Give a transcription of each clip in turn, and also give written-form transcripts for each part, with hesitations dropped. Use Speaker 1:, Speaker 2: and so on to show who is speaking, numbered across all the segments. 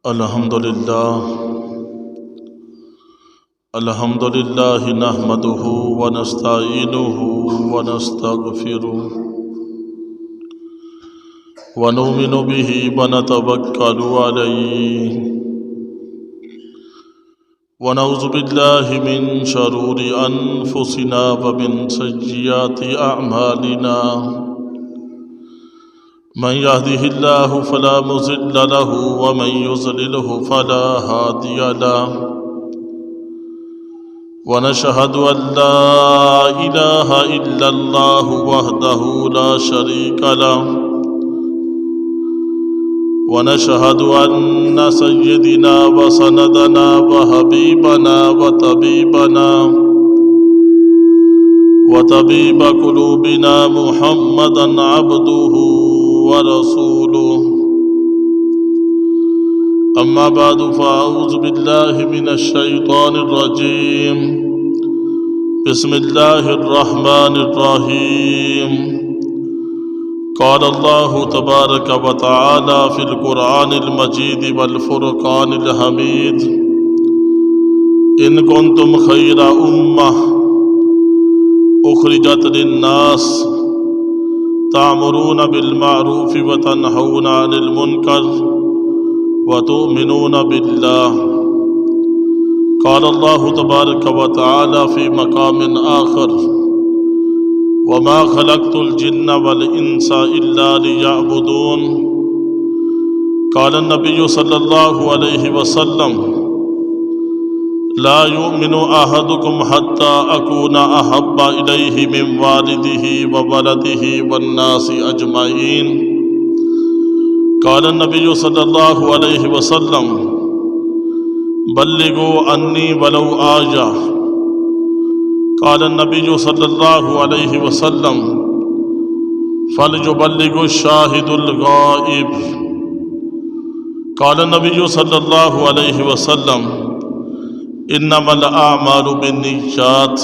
Speaker 1: الحمدللہ نحمدہ ونستعینہ ونستغفرہ ونؤمن بہ ونتوکل علیہ ونعوذ باللہ من شرور انفسنا ومن سیئات اعمالنا من يهده الله فلا مضل له ومن يضلل فلا هادي له ونشهد أن لا إله إلا الله وحده لا شريك له ونشهد أن سيدنا وسندنا وحبيبنا وطبيب قلوبنا محمدا عبده ورسوله أما بعد فأعوذ بالله من الشيطان الرجيم بسم الله الرحمن الرحيم قال الله تبارك وتعالى في القرآن المجيد والفرقان الحميد إن كنتم خير أمة أخرجت للناس تأمرون بالمعروف وتنهون عن المنكر وتؤمنون بالله قال الله تبارك وتعالى في مقام آخر وما خلقت الجن والإنس إلا ليعبدون قال النبي صلى الله عليه وسلم لا يؤمن أحدكم حتى أكون أحب إليه من والده وولده والناس أجمعين قال النبي صلى الله عليه وسلم بلغوا عني ولو آية قال النبي صلى الله عليه وسلم فليبلغ الشاهد الغائب قال النبي صلى الله عليه وسلم إنما الأعمال بالنيات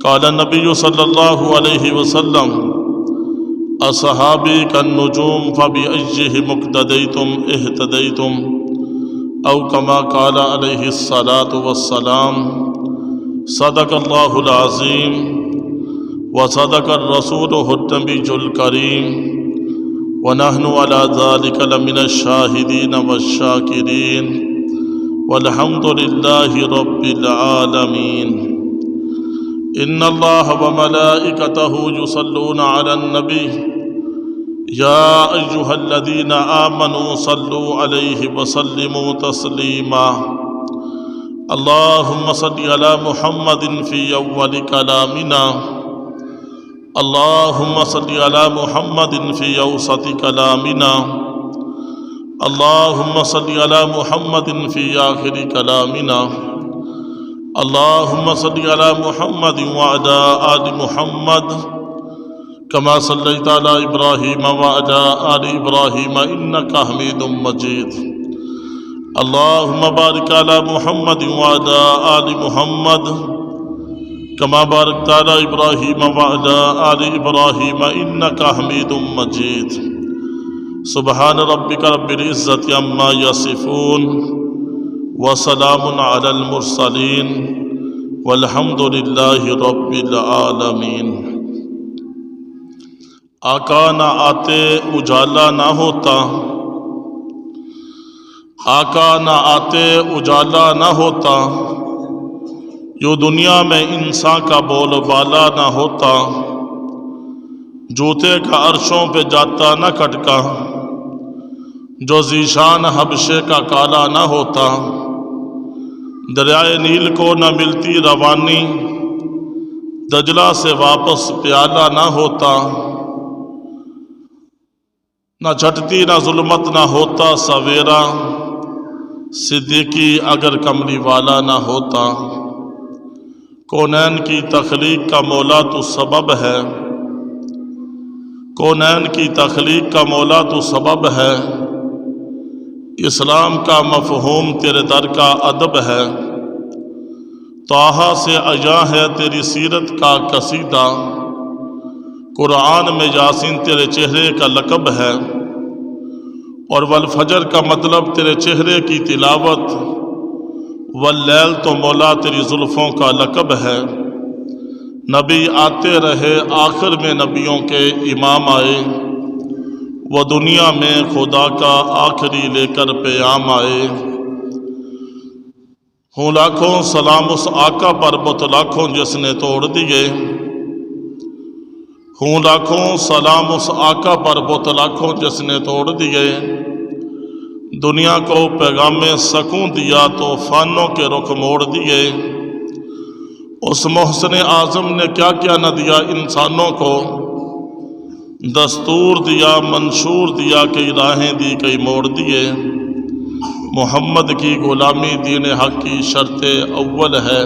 Speaker 1: قال النبي صلى الله عليه وسلم أصحابي كالنجوم فبأيهم اقتديتم اهتديتم أو كما قال عليه الصلاة والسلام صدق الله العظيم وصدق الرسول النبي الكريم ونحن على ذلك لمن الشاهدين والشاكرين والحمد لله رب العالمين إن الله وملائكته يصلون على النبي يا أيها الذين آمنوا صلوا عليه وسلموا تسليما اللهم صل على محمد في أول كلامنا اللهم صل على محمد في أوسط كلامنا اللهم صل على محمد في آخر كلامنا اللهم صل على محمد وعلى آل محمد كما صليت على إبراهيم وعلى آل إبراهيم إنك حميد مجيد اللهم بارك على محمد وعلى آل محمد كما باركت على إبراهيم وعلى آل إبراهيم إنك حميد مجيد سبحان ربك رب العزة عما يصفون وسلام على المرسلين والحمد لله رب العالمين آقا نہ آتے اجالا نہ ہوتا آقا نہ آتے اجالا نہ ہوتا جو دنیا میں انسان کا بول بالا نہ ہوتا جوتے کا عرشوں پہ جاتا نہ کٹکا جو ذیشان حبشے کا کالا نہ ہوتا دریائے نیل کو نہ ملتی روانی دجلہ سے واپس پیالہ نہ ہوتا نہ چھٹتی نہ ظلمت نہ ہوتا سویرا صدیقی اگر کملی والا نہ ہوتا کونین کی تخلیق کا مولا تو سبب ہے کونین کی تخلیق کا مولا تو سبب ہے اسلام کا مفہوم تیرے در کا ادب ہے طٰہٰ سے عیاں ہے تیری سیرت کا قصیدہ قرآن میں یاسین تیرے چہرے کا لقب ہے اور والفجر کا مطلب تیرے چہرے کی تلاوت، واللیل تو مولا تیری زلفوں کا لقب ہے۔ نبی آتے رہے، آخر میں نبیوں کے امام آئے، وہ دنیا میں خدا کا آخری لے کر پیام آئے۔ ہوں لاکھوں سلام اس آقا پر بت لاکھوں جس نے توڑ دیے، ہوں لاکھوں سلام اس آقا پر بت لاکھوں جس نے توڑ دیے۔ دنیا کو پیغام سکون دیا تو فانوں کے رخ موڑ دیے۔ اس محسن اعظم نے کیا کیا نہ دیا انسانوں کو، دستور دیا منشور دیا، کئی راہیں دی کئی موڑ دیے۔ محمد کی غلامی دین حق کی شرط اول ہے،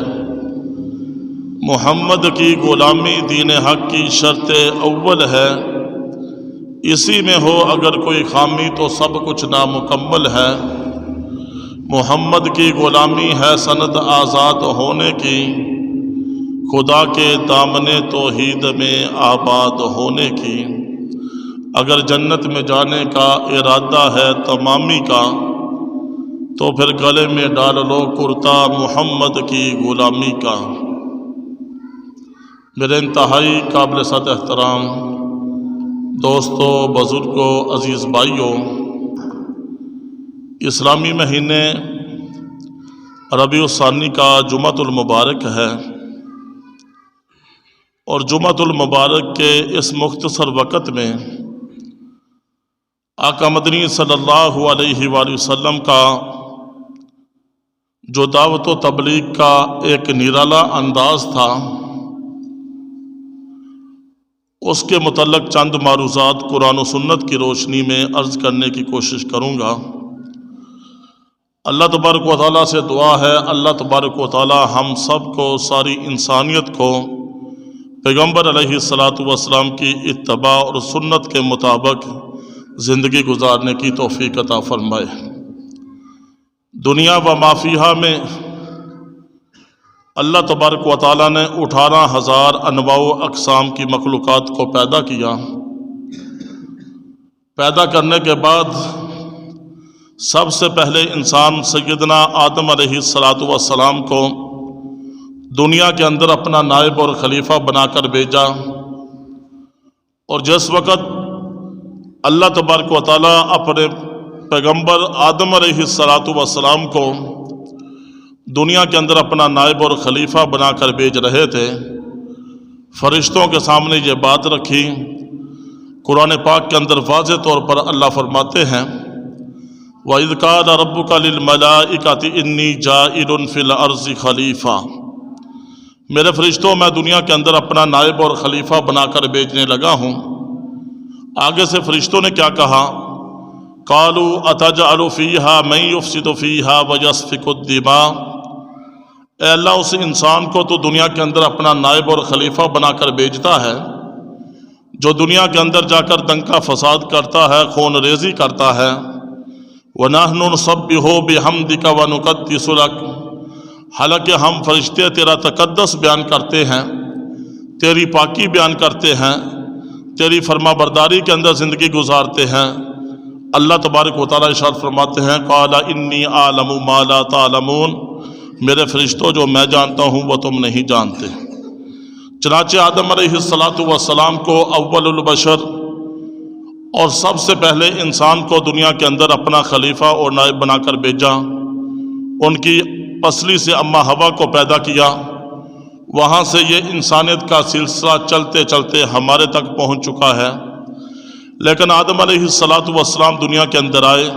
Speaker 1: محمد کی غلامی دین حق کی شرط اول ہے۔ اسی میں ہو اگر کوئی خامی تو سب کچھ نامکمل ہے۔ محمد کی غلامی ہے سند آزاد ہونے کی، خدا کے دامن توحید میں آباد ہونے کی۔ اگر جنت میں جانے کا ارادہ ہے تمامی کا، تو پھر گلے میں ڈال لو کرتا محمد کی غلامی کا۔ میرے انتہائی قابل صد احترام دوستو، بزرگوں، عزیز بھائیوں، اسلامی مہینے ربیع الثانی کا جمعۃ المبارک ہے، اور جمعۃ المبارک کے اس مختصر وقت میں آقا مدنی صلی اللہ علیہ وآلہ وسلم کا جو دعوت و تبلیغ کا ایک نرالا انداز تھا، اس کے متعلق چند معروضات قرآن و سنت کی روشنی میں عرض کرنے کی کوشش کروں گا۔ اللہ تبارک و تعالیٰ سے دعا ہے، اللہ تبارک و تعالیٰ ہم سب کو، ساری انسانیت کو پیغمبر علیہ السلام کی اتباع اور سنت کے مطابق زندگی گزارنے کی توفیق عطا فرمائے۔ دنیا و مافیہا میں اللہ تبارک و تعالیٰ نے 18,000 انواع و اقسام کی مخلوقات کو پیدا کیا۔ پیدا کرنے کے بعد سب سے پہلے انسان سیدنا آدم علیہ السلام کو دنیا کے اندر اپنا نائب اور خلیفہ بنا کر بھیجا، اور جس وقت اللہ تبارک و تعالیٰ اپنے پیغمبر آدم علیہ السلام کو دنیا کے اندر اپنا نائب اور خلیفہ بنا کر بھیج رہے تھے، فرشتوں کے سامنے یہ بات رکھی۔ قرآن پاک کے اندر واضح طور پر اللہ فرماتے ہیں، وَإِذْ قَالَ رَبُّكَ لِلْمَلَائِكَةِ إِنِّي جَاعِلٌ فِي الْأَرْضِ خَلِيفَةً، میرے فرشتوں میں دنیا کے اندر اپنا نائب اور خلیفہ بنا کر بھیجنے لگا ہوں۔ آگے سے فرشتوں نے کیا کہا؟ قَالُوا أَتَجْعَلُ فِيهَا مَن يُفْسِدُ فِيهَا وَيَسْفِكُ الدِّمَاءَ، اے اللہ اس انسان کو تو دنیا کے اندر اپنا نائب اور خلیفہ بنا کر بھیجتا ہے جو دنیا کے اندر جا کر دنگا فساد کرتا ہے، خون ریزی کرتا ہے۔ وَنَحْنُ نُسَبِّحُ بِحَمْدِكَ وَنُقَدِّسُ لَكَ، حالانکہ ہم فرشتے تیرا تقدس بیان کرتے ہیں، تیری پاکی بیان کرتے ہیں، تیری فرما برداری کے اندر زندگی گزارتے ہیں۔ اللہ تبارک و تعالیٰ ارشاد فرماتے ہیں، قَالَ إِنِّي أَعْلَمُ مَا لَا تَعْلَمُونَ، میرے فرشتوں جو میں جانتا ہوں وہ تم نہیں جانتے۔ چنانچہ آدم علیہ السلام کو اول البشر اور سب سے پہلے انسان کو دنیا کے اندر اپنا خلیفہ اور نائب بنا کر بھیجا۔ ان کی پسلی سے اماں حوا کو پیدا کیا، وہاں سے یہ انسانیت کا سلسلہ چلتے چلتے ہمارے تک پہنچ چکا ہے۔ لیکن آدم علیہ السلام دنیا کے اندر آئے،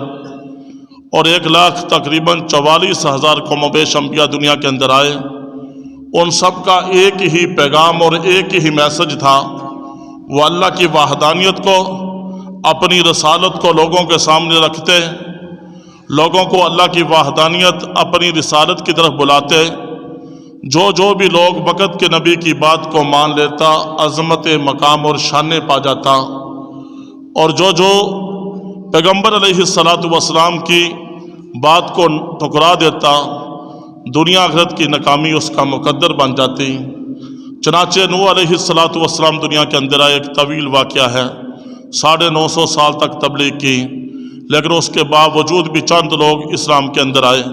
Speaker 1: اور 1,00,000 تقریباً 44,000 قوم و بیش انبیاء دنیا کے اندر آئے۔ ان سب کا ایک ہی پیغام اور ایک ہی میسج تھا، وہ اللہ کی وحدانیت کو، اپنی رسالت کو لوگوں کے سامنے رکھتے، لوگوں کو اللہ کی وحدانیت، اپنی رسالت کی طرف بلاتے۔ جو بھی لوگ وقت کے نبی کی بات کو مان لیتا، عظمت مقام اور شان پا جاتا، اور جو پیغمبر علیہ السلام کی بات کو ٹھکرا دیتا، دنیا آخرت کی ناکامی اس کا مقدر بن جاتی۔ چنانچہ نوح علیہ السلام دنیا کے اندر آئے، ایک طویل واقعہ ہے، 950 سال تک تبلیغ کی، لیکن اس کے باوجود بھی چند لوگ اسلام کے اندر آئے۔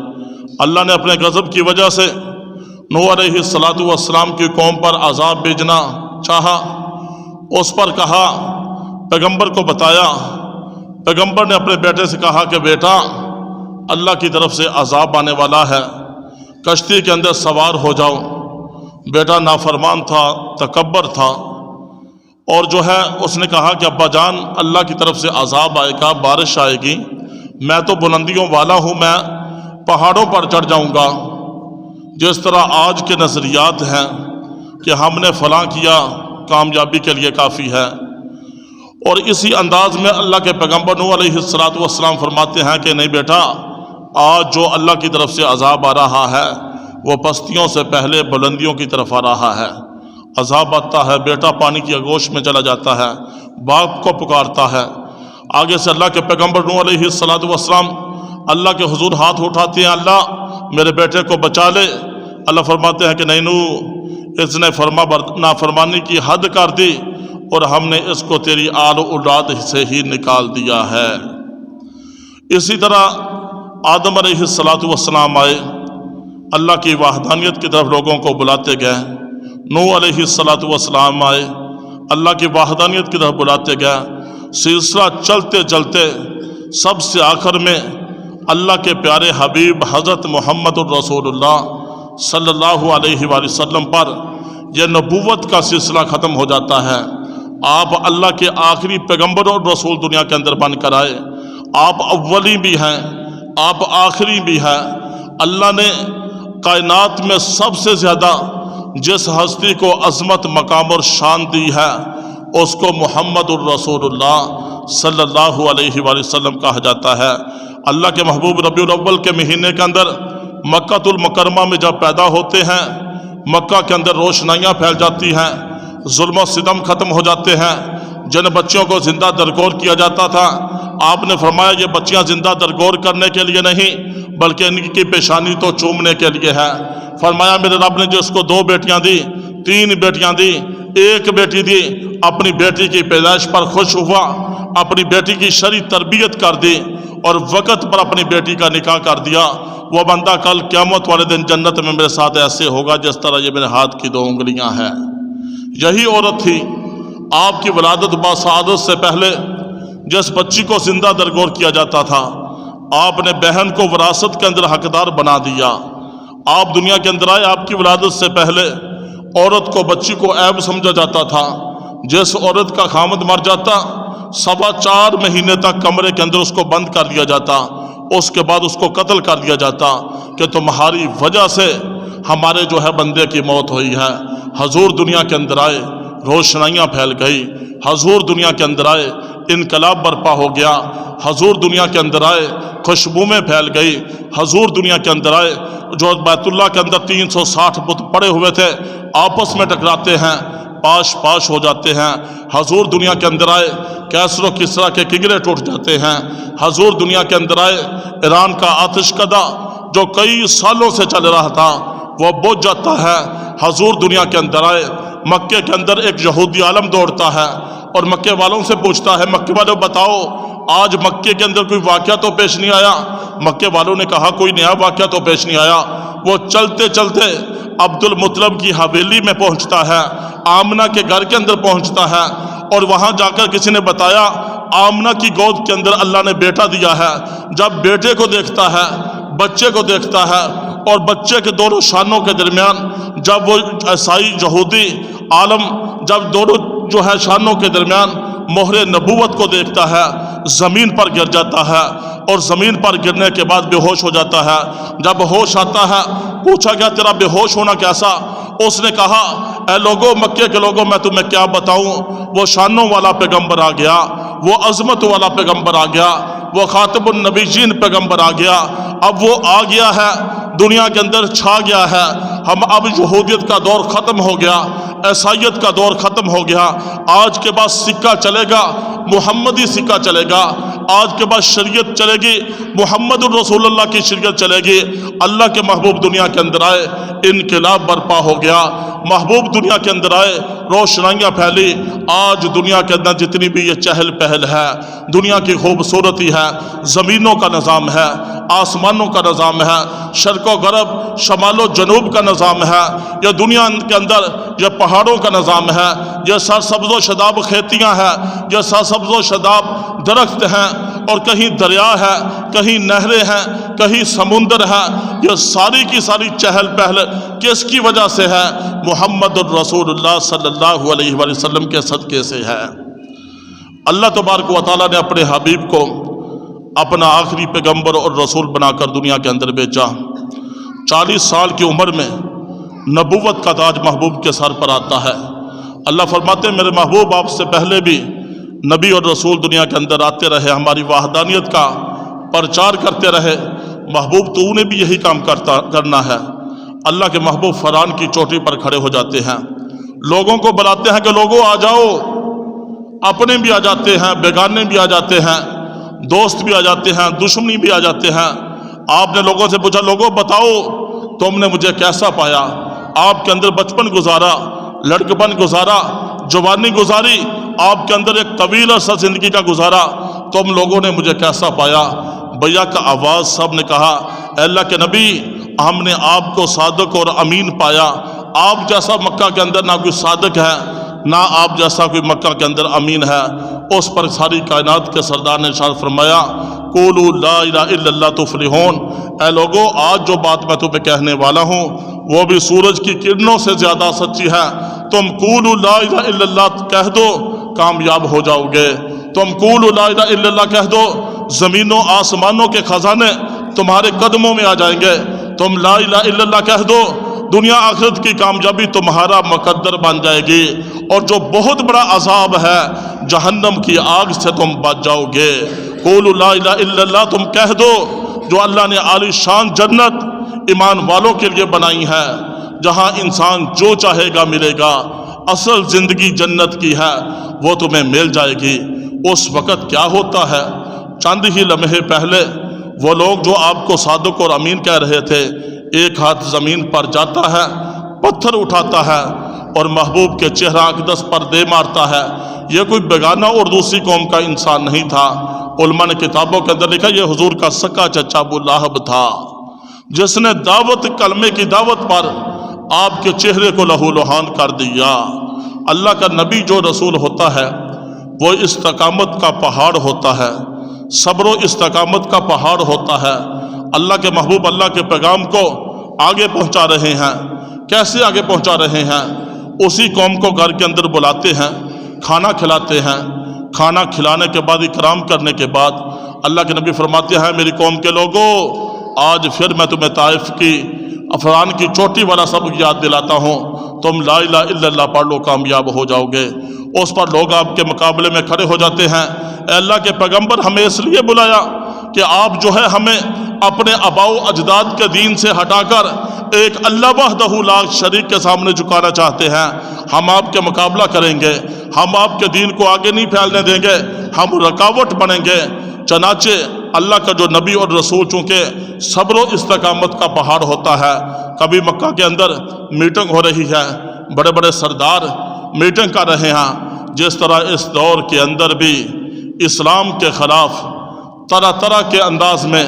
Speaker 1: اللہ نے اپنے غضب کی وجہ سے نوح علیہ السلام کی قوم پر عذاب بھیجنا چاہا۔ اس پر کہا، پیغمبر کو بتایا، پیغمبر نے اپنے بیٹے سے کہا کہ بیٹا اللہ کی طرف سے عذاب آنے والا ہے، کشتی کے اندر سوار ہو جاؤ۔ بیٹا نافرمان تھا، تکبر تھا، اور جو ہے اس نے کہا کہ ابا جان اللہ کی طرف سے عذاب آئے گا، بارش آئے گی، میں تو بلندیوں والا ہوں، میں پہاڑوں پر چڑھ جاؤں گا۔ جس طرح آج کے نظریات ہیں کہ ہم نے فلاں کیا کامیابی کے لیے کافی ہے، اور اسی انداز میں اللہ کے پیغمبر نوح علیہ السلام فرماتے ہیں کہ نہیں بیٹا، آج جو اللہ کی طرف سے عذاب آ رہا ہے وہ پستیوں سے پہلے بلندیوں کی طرف آ رہا ہے۔ عذاب آتا ہے، بیٹا پانی کی آغوش میں چلا جاتا ہے، باپ کو پکارتا ہے۔ آگے سے اللہ کے پیغمبر نوح علیہ السلام اللہ کے حضور ہاتھ اٹھاتے ہیں، اللہ میرے بیٹے کو بچا لے۔ اللہ فرماتے ہیں کہ نہیں نوح، اس نے نافرمانی کی حد کر دی اور ہم نے اس کو تیری آل و اولاد سے ہی نکال دیا ہے۔ اسی طرح آدم علیہ السلام آئے، اللہ کی وحدانیت کی طرف لوگوں کو بلاتے گئے۔ نوح علیہ السلام آئے، اللہ کی وحدانیت کی طرف بلاتے گئے۔ سلسلہ چلتے چلتے سب سے آخر میں اللہ کے پیارے حبیب حضرت محمد الرسول اللہ صلی اللہ علیہ وآلہ وسلم پر یہ نبوت کا سلسلہ ختم ہو جاتا ہے۔ آپ اللہ کے آخری پیغمبر اور رسول دنیا کے اندر بن کر آئے۔ آپ اولی بھی ہیں، آپ آخری بھی ہیں۔ اللہ نے کائنات میں سب سے زیادہ جس ہستی کو عظمت، مقام اور شان دی ہے اس کو محمد الرسول اللہ صلی اللہ علیہ وآلہ وسلم کہا جاتا ہے۔ اللہ کے محبوب ربیع الاول کے مہینے کے اندر مکہ المکرمہ میں جب پیدا ہوتے ہیں، مکہ کے اندر روشنائیاں پھیل جاتی ہیں، ظلم و ستم ختم ہو جاتے ہیں۔ جن بچوں کو زندہ درگور کیا جاتا تھا، آپ نے فرمایا یہ بچیاں زندہ درگور کرنے کے لیے نہیں بلکہ ان کی پیشانی تو چومنے کے لیے ہے۔ فرمایا میرے رب نے جس کو 2 بیٹیاں دی، 3 بیٹیاں دی، 1 بیٹی دی، اپنی بیٹی کی پیدائش پر خوش ہوا، اپنی بیٹی کی شرعی تربیت کر دی اور وقت پر اپنی بیٹی کا نکاح کر دیا، وہ بندہ کل قیامت والے دن جنت میں میرے ساتھ ایسے ہوگا جس طرح یہ میرے ہاتھ کی 2 انگلیاں ہیں۔ یہی عورت تھی آپ کی ولادت باسعادت سے پہلے جس بچی کو زندہ درگور کیا جاتا تھا، آپ نے بہن کو وراثت کے اندر حقدار بنا دیا۔ آپ دنیا کے اندر آئے، آپ کی ولادت سے پہلے عورت کو، بچی کو عیب سمجھا جاتا تھا۔ جس عورت کا خامد مر جاتا 4.25 مہینے تک کمرے کے اندر اس کو بند کر دیا جاتا، اس کے بعد اس کو قتل کر دیا جاتا کہ تمہاری وجہ سے ہمارے جو ہے بندے کی موت ہوئی ہے۔ حضور دنیا کے اندر آئے، روشنائیاں پھیل گئی۔ حضور دنیا کے اندر آئے، انقلاب برپا ہو گیا۔ حضور دنیا کے اندر آئے، خوشبوئیں پھیل گئی۔ حضور دنیا کے اندر آئے، جو بیت اللہ کے اندر 360 بت پڑے ہوئے تھے آپس میں ٹکراتے ہیں، پاش پاش ہو جاتے ہیں۔ حضور دنیا کے اندر آئے، کیسر و کسریٰ کے کنگرے ٹوٹ جاتے ہیں۔ حضور دنیا کے اندر آئے، ایران کا آتش کدہ جو کئی سالوں سے چل رہا تھا وہ بجھ جاتا ہے۔ حضور دنیا کے اندر آئے، مکے کے اندر ایک یہودی عالم دوڑتا ہے اور مکے والوں سے پوچھتا ہے، مکے والوں بتاؤ آج مکے کے اندر کوئی واقعہ تو پیش نہیں آیا؟ مکے والوں نے کہا کوئی نیا واقعہ تو پیش نہیں آیا۔ وہ چلتے چلتے عبد المطلب کی حویلی میں پہنچتا ہے، آمنہ کے گھر کے اندر پہنچتا ہے، اور وہاں جا کر کسی نے بتایا آمنہ کی گود کے اندر اللہ نے بیٹا دیا ہے۔ جب بیٹے کو دیکھتا ہے، بچے کو دیکھتا ہے، اور بچے کے دونوں شانوں کے درمیان جب وہ عیسائی یہودی عالم جب دونوں جو ہے شانوں کے درمیان مہر نبوت کو دیکھتا ہے، زمین پر گر جاتا ہے، اور زمین پر گرنے کے بعد بے ہوش ہو جاتا ہے۔ جب ہوش آتا ہے، پوچھا گیا تیرا بے ہوش ہونا کیسا؟ اس نے کہا اے لوگوں، مکے کے لوگوں، میں تمہیں کیا بتاؤں، وہ شانوں والا پیغمبر آ گیا، وہ عظمت والا پیغمبر آ گیا، وہ خاتم النبیین پیغمبر آ گیا۔ اب وہ آ گیا ہے، دنیا کے اندر چھا گیا ہے۔ ہم اب یہودیت کا دور ختم ہو گیا، عیسائیت کا دور ختم ہو گیا۔ آج کے بعد سکہ چلے گا، محمدی سکہ چلے گا۔ آج کے بعد شریعت چلے گی، محمد الرسول اللہ کی شریعت چلے گی۔ اللہ کے محبوب دنیا کے اندر آئے، انقلاب برپا ہو گیا، محبوب دنیا کے اندر آئے، روشنائیاں پھیلی۔ آج دنیا کے اندر جتنی بھی یہ چہل پہل ہے، دنیا کی خوبصورتی ہے، زمینوں کا نظام ہے، آسمانوں کا نظام ہے، شرق و غرب، شمال و جنوب کا نظام ہے، یہ دنیا کے اندر یہ پہاڑوں کا نظام ہے، یہ سرسبز و شاداب کھیتیاں ہیں، یہ سرسبز و شاداب درخت ہیں، اور کہیں دریا ہے، کہیں نہریں ہیں، کہیں سمندر ہے۔ یہ ساری کی ساری چہل پہل کس کی وجہ سے ہے؟ محمد الرسول اللہ صلی اللہ علیہ وسلم کے صدقے سے ہے۔ اللہ تبارک و تعالیٰ نے اپنے حبیب کو اپنا آخری پیغمبر اور رسول بنا کر دنیا کے اندر بھیجا۔ 40 سال کی عمر میں نبوت کا تاج محبوب کے سر پر آتا ہے۔ اللہ فرماتے ہیں میرے محبوب آپ سے پہلے بھی نبی اور رسول دنیا کے اندر آتے رہے، ہماری وحدانیت کا پرچار کرتے رہے، محبوب تو نے بھی یہی کام کرنا ہے۔ اللہ کے محبوب فرعون کی چوٹی پر کھڑے ہو جاتے ہیں، لوگوں کو بلاتے ہیں کہ لوگوں آ جاؤ، اپنے بھی آ جاتے ہیں، بیگانے بھی آ جاتے ہیں، دوست بھی آ جاتے ہیں، دشمنی بھی آ جاتے ہیں۔ آپ نے لوگوں سے پوچھا لوگوں بتاؤ تم نے مجھے کیسا پایا؟ آپ کے اندر بچپن گزارا، لڑکپن گزارا، جوانی گزاری، آپ کے اندر ایک طویل عرصہ زندگی کا گزارا، تم لوگوں نے مجھے کیسا پایا؟ بھیا کا آواز سب نے کہا اے اللہ کے نبی ہم نے آپ کو صادق اور امین پایا، آپ جیسا مکہ کے اندر نہ کوئی صادق ہے نہ آپ جیسا کوئی مکہ کے اندر امین ہے۔ اس پر ساری کائنات کے سردار نے ارشاد فرمایا قولوا لا الہ الا اللہ تفلحون، اے لوگو آج جو بات میں تمہیں کہنے والا ہوں وہ بھی سورج کی کرنوں سے زیادہ سچی ہے۔ تم قولوا لا الہ الا اللہ کہہ دو کامیاب ہو جاؤ گے، تم قولوا لا الہ الا اللہ کہہ دو زمینوں آسمانوں کے خزانے تمہارے قدموں میں آ جائیں گے، تم لا الہ الا اللہ کہہ دو دنیا آخرت کی کامیابی تمہارا مقدر بن جائے گی، اور جو بہت بڑا عذاب ہے جہنم کی آگ سے تم بچ جاؤ گے۔ قولوا لا الہ الا اللہ تم کہہ دو جو اللہ نے عالی شان جنت ایمان والوں کے لیے بنائی ہے، جہاں انسان جو چاہے گا ملے گا، اصل زندگی جنت کی ہے، وہ تمہیں مل جائے گی۔ اس وقت کیا ہوتا ہے؟ چند ہی لمحے پہلے وہ لوگ جو آپ کو صادق اور امین کہہ رہے تھے، ایک ہاتھ زمین پر جاتا ہے، پتھر اٹھاتا ہے اور محبوب کے چہرہ اقدس پر دے مارتا ہے۔ یہ کوئی بیگانہ اور دوسری قوم کا انسان نہیں تھا، علماء نے کتابوں کے اندر لکھا یہ حضور کا سکا چچا ابو لہب تھا، جس نے دعوت کلمے کی دعوت پر آپ کے چہرے کو لہو لہان کر دیا۔ اللہ کا نبی جو رسول ہوتا ہے وہ استقامت کا پہاڑ ہوتا ہے، صبر و استقامت کا پہاڑ ہوتا ہے۔ اللہ کے محبوب اللہ کے پیغام کو آگے پہنچا رہے ہیں۔ کیسے آگے پہنچا رہے ہیں؟ اسی قوم کو گھر کے اندر بلاتے ہیں، کھانا کھلاتے ہیں، کھانا کھلانے کے بعد اکرام کرنے کے بعد اللہ کے نبی فرماتے ہیں میری قوم کے لوگوں آج پھر میں تمہیں طائف کی فرعون کی چوٹی والا سبق یاد دلاتا ہوں، تم لا الہ الا اللہ پڑھ لو کامیاب ہو جاؤ گے۔ اس پر لوگ آپ کے مقابلے میں کھڑے ہو جاتے ہیں، اے اللہ کے پیغمبر ہمیں اس لیے بلایا کہ آپ جو ہے ہمیں اپنے آباء و اجداد کے دین سے ہٹا کر ایک اللہ وحدہ لا شریک کے سامنے جھکانا چاہتے ہیں، ہم آپ کے مقابلہ کریں گے، ہم آپ کے دین کو آگے نہیں پھیلنے دیں گے، ہم رکاوٹ بنیں گے۔ چنانچہ اللہ کا جو نبی اور رسول چونکہ صبر و استقامت کا پہاڑ ہوتا ہے، کبھی مکہ کے اندر میٹنگ ہو رہی ہے، بڑے بڑے سردار میٹنگ کر رہے ہیں، جس طرح اس دور کے اندر بھی اسلام کے خلاف طرح طرح کے انداز میں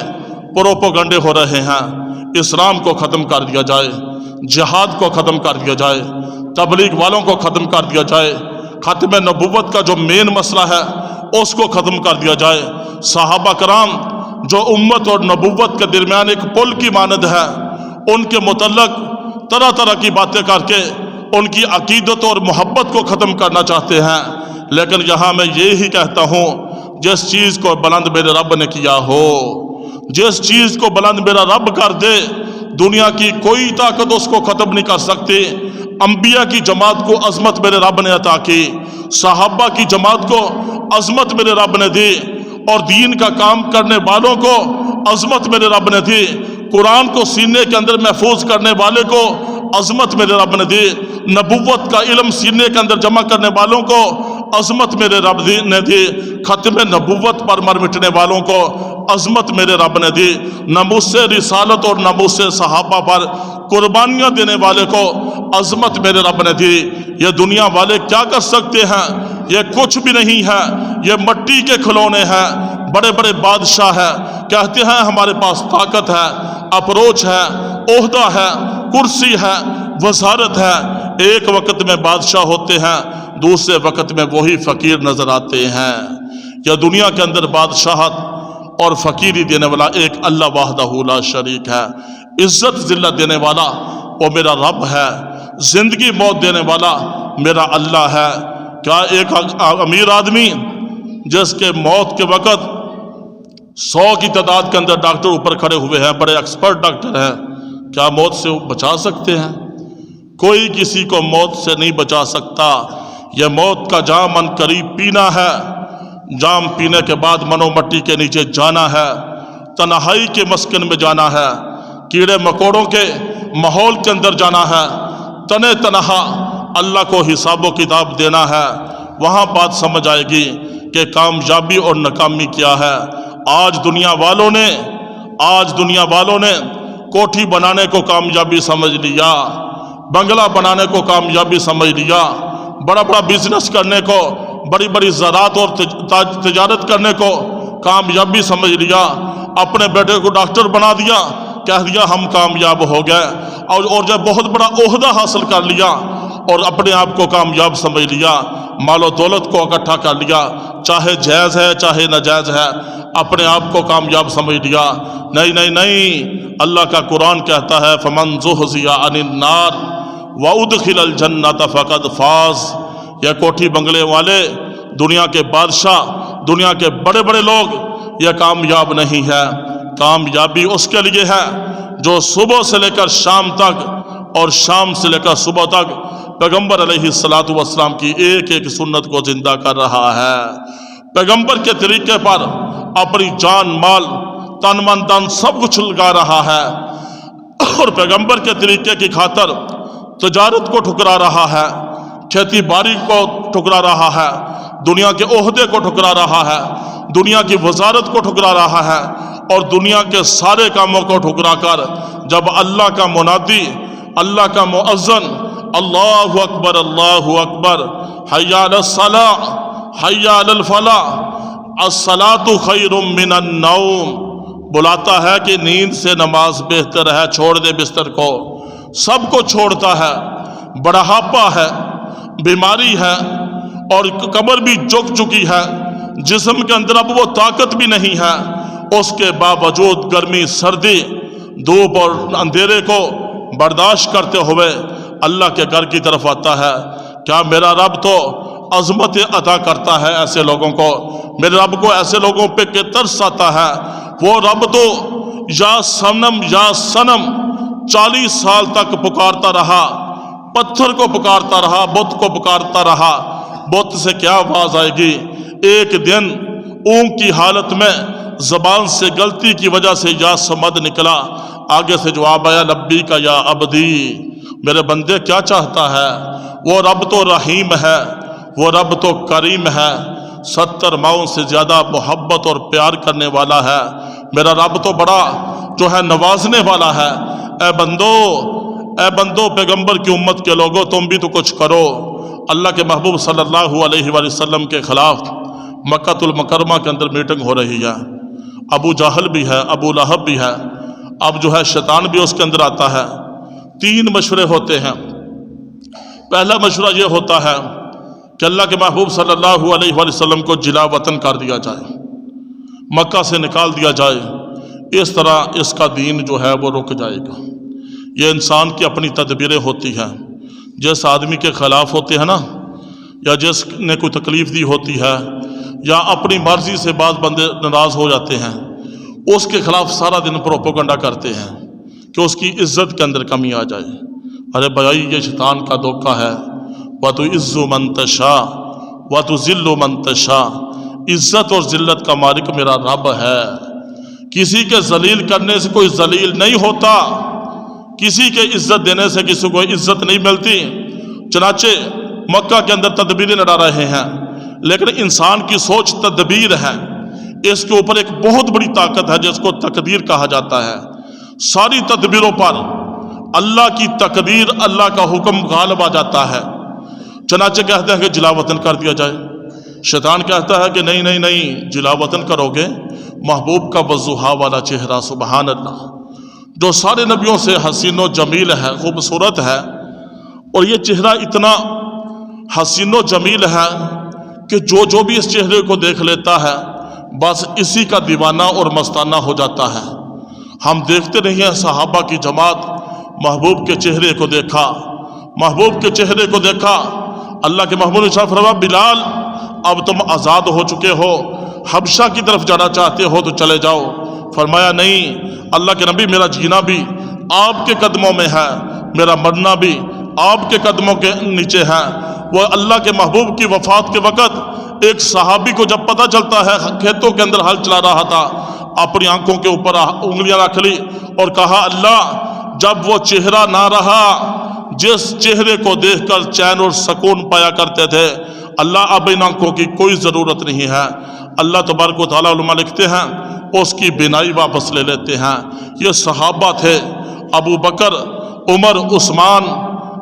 Speaker 1: پروپیگنڈے ہو رہے ہیں، اسلام کو ختم کر دیا جائے، جہاد کو ختم کر دیا جائے، تبلیغ والوں کو ختم کر دیا جائے، ختم نبوت کا جو مین مسئلہ ہے اس کو ختم کر دیا جائے۔ صحابہ کرام جو امت اور نبوت کے درمیان ایک پل کی مانند ہے، ان کے متعلق طرح طرح کی باتیں کر کے ان کی عقیدت اور محبت کو ختم کرنا چاہتے ہیں، لیکن یہاں میں یہی کہتا ہوں جس چیز کو بلند میرے رب نے کیا ہو، جس چیز کو بلند میرا رب کر دے دنیا کی کوئی طاقت اس کو ختم نہیں کر سکتی۔ انبیاء کی جماعت کو عظمت میرے رب نے عطا کی، صحابہ کی جماعت کو عظمت میرے رب نے دی، اور دین کا کام کرنے والوں کو عظمت میرے رب نے دی، قرآن کو سینے کے اندر محفوظ کرنے والے کو عظمت میرے رب نے دی، نبوت کا علم سینے کے اندر جمع کرنے والوں کو عظمت میرے رب نے دی، ختم نبوت پر مر مٹنے والوں کو عظمت میرے رب نے دی، ناموس رسالت اور ناموس صحابہ پر قربانیاں دینے والے کو عظمت میرے رب نے دی۔ یہ دنیا والے کیا کر سکتے ہیں؟ یہ کچھ بھی نہیں ہے، یہ مٹی کے کھلونے ہیں۔ بڑے بڑے بادشاہ ہیں، کہتے ہیں ہمارے پاس طاقت ہے، اپروچ ہے، عہدہ ہے، کرسی ہے، وزارت ہے۔ ایک وقت میں بادشاہ ہوتے ہیں، دوسرے وقت میں وہی فقیر نظر آتے ہیں۔ یہ دنیا کے اندر بادشاہت اور فقیری دینے والا ایک اللہ وحدہ لا شریک ہے۔ عزت ذلت دینے والا وہ میرا رب ہے، زندگی موت دینے والا میرا اللہ ہے۔ کیا ایک امیر آدمی جس کے موت کے وقت 100 کی تعداد کے اندر ڈاکٹر اوپر کھڑے ہوئے ہیں، بڑے ایکسپرٹ ڈاکٹر ہیں، کیا موت سے بچا سکتے ہیں؟ کوئی کسی کو موت سے نہیں بچا سکتا۔ یہ موت کا جام ان قریب پینا ہے، جام پینے کے بعد منو مٹی کے نیچے جانا ہے، تنہائی کے مسکن میں جانا ہے، کیڑے مکوڑوں کے ماحول کے اندر جانا ہے، تنے تنہا اللہ کو حساب و کتاب دینا ہے۔ وہاں بات سمجھ آئے گی کہ کامیابی اور ناکامی کیا ہے۔ آج دنیا والوں نے کوٹھی بنانے کو کامیابی سمجھ لیا، بنگلہ بنانے کو کامیابی سمجھ لیا، بڑا بڑا بزنس کرنے کو، بڑی بڑی زراعت اور تجارت کرنے کو کامیابی سمجھ لیا، اپنے بیٹے کو ڈاکٹر بنا دیا، کہہ دیا ہم کامیاب ہو گئے، اور جب بہت بڑا عہدہ حاصل کر لیا اور اپنے آپ کو کامیاب سمجھ لیا، مال و دولت کو اکٹھا کر لیا، چاہے جائز ہے چاہے ناجائز ہے، اپنے آپ کو کامیاب سمجھ لیا۔ نہیں نہیں نہیں، اللہ کا قرآن کہتا ہے فَمَنْ زُحْزِحَ عَنِ النَّارِ وَأُدْخِلَ الْجَنَّةَ فَقَدْ فَازَ۔ یہ کوٹھی بنگلے والے، دنیا کے بادشاہ، دنیا کے بڑے بڑے لوگ یہ کامیاب نہیں ہے۔ کامیابی اس کے لیے ہے جو صبح سے لے کر شام تک اور شام سے لے کر صبح تک پیغمبر علیہ السلام کی ایک ایک سنت کو زندہ کر رہا ہے، پیغمبر کے طریقے پر اپنی جان مال تن من دن سب کچھ لگا رہا ہے، اور پیغمبر کے طریقے کی خاطر تجارت کو ٹھکرا رہا ہے، کھیتی باڑی کو ٹھکرا رہا ہے، دنیا کے عہدے کو ٹھکرا رہا ہے، دنیا کی وزارت کو ٹھکرا رہا ہے، اور دنیا کے سارے کاموں کو ٹھکرا کر جب اللہ کا منادی، اللہ کا مؤذن اللہ اکبر حی علی الصلاۃ حی علی الفلاح الصلاۃ خیر من النوم بلاتا ہے کہ نیند سے نماز بہتر ہے، چھوڑ دے بستر کو، سب کو چھوڑتا ہے، بڑھاپا ہے، بیماری ہے، اور کمر بھی جھک چکی ہے، جسم کے اندر اب وہ طاقت بھی نہیں ہے، اس کے باوجود گرمی سردی دھوپ اور اندھیرے کو برداشت کرتے ہوئے اللہ کے گھر کی طرف آتا ہے۔ کیا میرا رب تو عظمت عطا کرتا ہے ایسے لوگوں کو؟ میرے رب کو ایسے لوگوں پہ کہ ترس آتا ہے۔ وہ رب تو یا صنم 40 سال تک پکارتا رہا، پتھر کو پکارتا رہا، بت کو پکارتا رہا، بت سے کیا آواز آئے گی؟ ایک دن اونگ کی حالت میں زبان سے غلطی کی وجہ سے یا سمد نکلا، آگے سے جواب آیا لبیک یا عبدی، میرے بندے کیا چاہتا ہے؟ وہ رب تو رحیم ہے، وہ رب تو کریم ہے، 70 ماؤں سے زیادہ محبت اور پیار کرنے والا ہے، میرا رب تو بڑا جو ہے نوازنے والا ہے۔ اے بندو پیغمبر کی امت کے لوگوں تم بھی تو کچھ کرو۔ اللہ کے محبوب صلی اللہ علیہ وآلہ وسلم کے خلاف مکہ المکرمہ کے اندر میٹنگ ہو رہی ہے، ابو جہل بھی ہے، ابو لہب بھی ہے، اب جو ہے شیطان بھی اس کے اندر آتا ہے۔ 3 مشورے ہوتے ہیں۔ پہلا مشورہ یہ ہوتا ہے کہ اللہ کے محبوب صلی اللہ علیہ وآلہ وسلم کو جلا وطن کر دیا جائے، مکہ سے نکال دیا جائے، اس طرح اس کا دین جو ہے وہ رک جائے گا۔ یہ انسان کی اپنی تدبیریں ہوتی ہیں، جس آدمی کے خلاف ہوتے ہیں نا، یا جس نے کوئی تکلیف دی ہوتی ہے، یا اپنی مرضی سے بعض بندے ناراض ہو جاتے ہیں، اس کے خلاف سارا دن پروپیگنڈا کرتے ہیں کہ اس کی عزت کے اندر کمی آ جائے۔ ارے بھائی یہ شیطان کا دھوکہ ہے۔ وَتُعِزُّ مَن تَشَاءُ وَتُذِلُّ مَن تَشَاءُ، عزت اور ذلت کا مالک میرا رب ہے۔ کسی کے ذلیل کرنے سے کوئی ذلیل نہیں ہوتا، کسی کے عزت دینے سے کسی کو عزت نہیں ملتی۔ چنانچہ مکہ کے اندر تدبیریں لڑا رہے ہیں، لیکن انسان کی سوچ تدبیر ہے، اس کے اوپر ایک بہت بڑی طاقت ہے جس کو تقدیر کہا جاتا ہے۔ ساری تدبیروں پر اللہ کی تقدیر، اللہ کا حکم غالب آ جاتا ہے۔ چنانچہ کہتے ہیں کہ جلا وطن کر دیا جائے، شیطان کہتا ہے کہ نہیں نہیں نہیں، جلا وطن کرو گے محبوب کا وضحا والا چہرہ، سبحان اللہ، جو سارے نبیوں سے حسین و جمیل ہے، خوبصورت ہے، اور یہ چہرہ اتنا حسین و جمیل ہے کہ جو بھی اس چہرے کو دیکھ لیتا ہے بس اسی کا دیوانہ اور مستانہ ہو جاتا ہے۔ ہم دیکھتے نہیں ہیں صحابہ کی جماعت محبوب کے چہرے کو دیکھا، محبوب کے چہرے کو دیکھا۔ اللہ کے محبوب نے فرمایا بلال اب تم آزاد ہو چکے ہو، حبشہ کی طرف جانا چاہتے ہو تو چلے جاؤ۔ فرمایا نہیں اللہ کے نبی، میرا جینا بھی آپ کے قدموں میں ہے، میرا مرنا بھی آپ کے قدموں کے نیچے ہے۔ وہ اللہ کے محبوب کی وفات کے وقت ایک صحابی کو جب پتہ چلتا ہے، کھیتوں کے اندر ہل چلا رہا تھا، اپنی آنکھوں کے اوپر انگلیاں رکھ لی اور کہا اللہ جب وہ چہرہ نہ رہا جس چہرے کو دیکھ کر چین اور سکون پایا کرتے تھے، اللہ اب ان آنکھوں کی کوئی ضرورت نہیں ہے۔ اللہ تبارک و تعالیٰ علماء لکھتے ہیں اس کی بینائی واپس لے لیتے ہیں۔ یہ صحابہ تھے، ابو بکر، عمر، عثمان،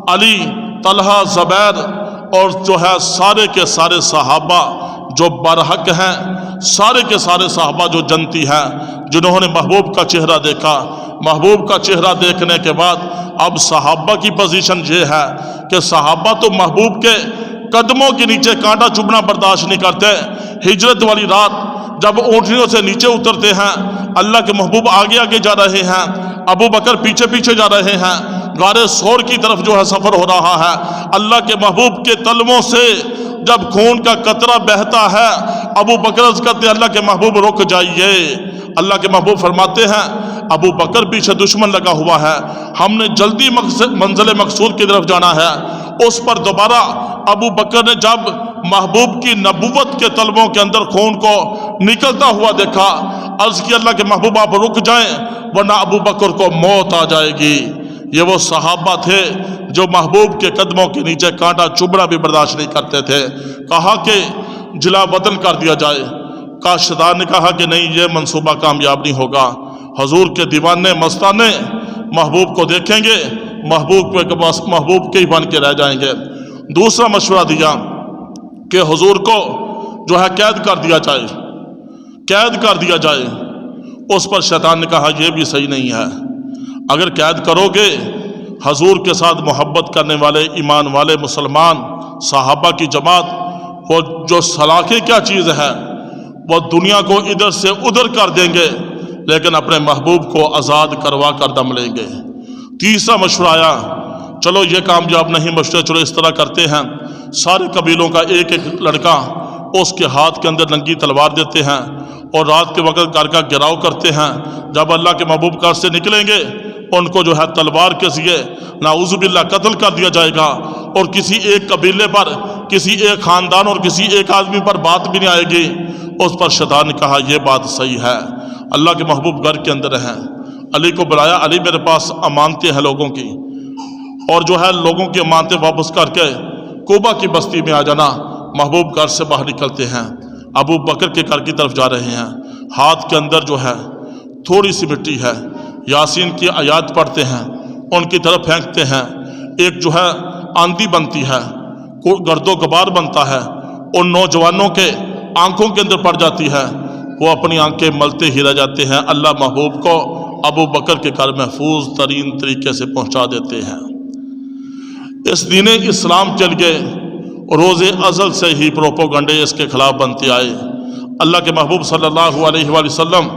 Speaker 1: علی، طلحہ، زبیر، اور جو ہے سارے کے سارے صحابہ جو برحق ہیں، سارے کے سارے صحابہ جو جنتی ہیں، جنہوں نے محبوب کا چہرہ دیکھا۔ محبوب کا چہرہ دیکھنے کے بعد اب صحابہ کی پوزیشن یہ ہے کہ صحابہ تو محبوب کے قدموں کے نیچے کانٹا چبھنا برداشت نہیں کرتے۔ ہجرت والی رات جب اونٹنیوں سے نیچے اترتے ہیں، اللہ کے محبوب آگے آگے جا رہے ہیں، ابو بکر پیچھے پیچھے جا رہے ہیں، غار سور کی طرف جو ہے سفر ہو رہا ہے۔ اللہ کے محبوب کے تلووں سے جب خون کا قطرہ بہتا ہے، ابو بکر عرض کرتے اللہ کے محبوب رک جائیے۔ اللہ کے محبوب فرماتے ہیں ابو بکر پیچھے دشمن لگا ہوا ہے، ہم نے جلدی منزل مقصود کی طرف جانا ہے۔ اس پر دوبارہ ابو بکر نے جب محبوب کی نبوت کے تلووں کے اندر خون کو نکلتا ہوا دیکھا، عرض کی اللہ کے محبوب آپ رک جائیں ورنہ ابو بکر کو موت آ جائے گی۔ یہ وہ صحابہ تھے جو محبوب کے قدموں کے نیچے کانٹا چبھنا بھی برداشت نہیں کرتے تھے۔ کہا کہ جلا وطن کر دیا جائے، شیطان نے کہا کہ نہیں یہ منصوبہ کامیاب نہیں ہوگا، حضور کے دیوانے مستانے محبوب کو دیکھیں گے، محبوب کے ہی بن کے رہ جائیں گے۔ دوسرا مشورہ دیا کہ حضور کو جو ہے قید کر دیا جائے، قید کر دیا جائے۔ اس پر شیطان نے کہا یہ بھی صحیح نہیں ہے، اگر قید کرو گے حضور کے ساتھ محبت کرنے والے ایمان والے مسلمان صحابہ کی جماعت، وہ جو سلاخیں کیا چیز ہے وہ دنیا کو ادھر سے ادھر کر دیں گے لیکن اپنے محبوب کو آزاد کروا کر دم لیں گے۔ تیسرا مشورہ آیا، چلو یہ کامیاب نہیں، مشورہ چلو اس طرح کرتے ہیں، سارے قبیلوں کا ایک ایک لڑکا اس کے ہاتھ کے اندر ننگی تلوار دیتے ہیں اور رات کے وقت گھر کا گھیراؤ کرتے ہیں۔ جب اللہ کے محبوب گھر سے نکلیں گے ان کو جو ہے تلوار کے ذریعے نعوذ باللہ قتل کر دیا جائے گا، اور کسی ایک قبیلے پر، کسی ایک خاندان اور کسی ایک آدمی پر بات بھی نہیں آئے گی۔ اس پر شیطان نے کہا یہ بات صحیح ہے۔ اللہ کے محبوب گھر کے اندر ہیں، علی کو بلایا، علی میرے پاس امانتیں ہیں لوگوں کی، اور جو ہے لوگوں کی امانتیں واپس کر کے کوبا کی بستی میں آ جانا۔ محبوب گھر سے باہر نکلتے ہیں، ابو بکر کے گھر کی طرف جا رہے ہیں، ہاتھ کے اندر جو ہے تھوڑی سی مٹی ہے، یاسین کی آیات پڑھتے ہیں، ان کی طرف پھینکتے ہیں، ایک جو ہے آندھی بنتی ہے، گرد و غبار بنتا ہے، ان نوجوانوں کے آنکھوں کے اندر پڑ جاتی ہے، وہ اپنی آنکھیں ملتے ہی رہ جاتے ہیں۔ اللہ محبوب کو ابو بکر کے گھر محفوظ ترین طریقے سے پہنچا دیتے ہیں۔ اس دین اسلام کے لیے روز ازل سے ہی پروپوگنڈے اس کے خلاف بنتے آئے۔ اللہ کے محبوب صلی اللہ علیہ وآلہ وسلم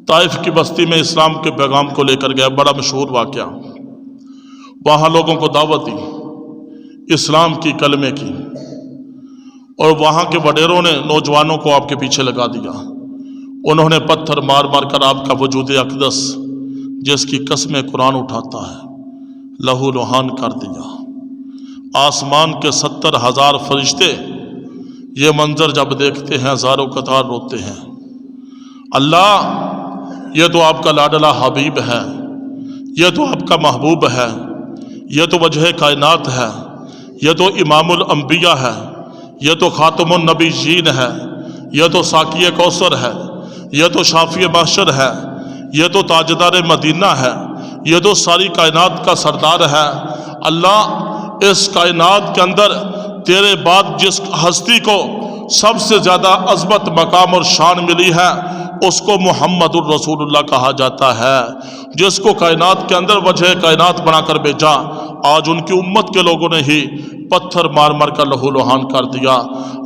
Speaker 1: طائف کی بستی میں اسلام کے پیغام کو لے کر گیا، بڑا مشہور واقعہ۔ وہاں لوگوں کو دعوت دی اسلام کی، کلمے کی، اور وہاں کے وڈیروں نے نوجوانوں کو آپ کے پیچھے لگا دیا۔ انہوں نے پتھر مار مار کر آپ کا وجود اقدس جس کی قسمیں قرآن اٹھاتا ہے لہو لہان کر دیا۔ آسمان کے 70,000 فرشتے یہ منظر جب دیکھتے ہیں ہزاروں قطار روتے ہیں۔ اللہ یہ تو آپ کا لاڈلا حبیب ہے، یہ تو آپ کا محبوب ہے، یہ تو وجہ کائنات ہے، یہ تو امام الانبیاء ہے، یہ تو خاتم النبیین ہے، یہ تو ساقی کوثر ہے، یہ تو شافی محشر ہے، یہ تو تاجدار مدینہ ہے، یہ تو ساری کائنات کا سردار ہے۔ اللہ اس کائنات کے اندر تیرے بعد جس ہستی کو سب سے زیادہ عظمت مقام اور شان ملی ہے اس کو محمد الرسول اللہ کہا جاتا ہے، جس کو کائنات کے اندر وجہ کائنات بنا کر بھیجا۔ آج ان کی امت کے لوگوں نے ہی پتھر مار مار کر لہو لہان کر دیا۔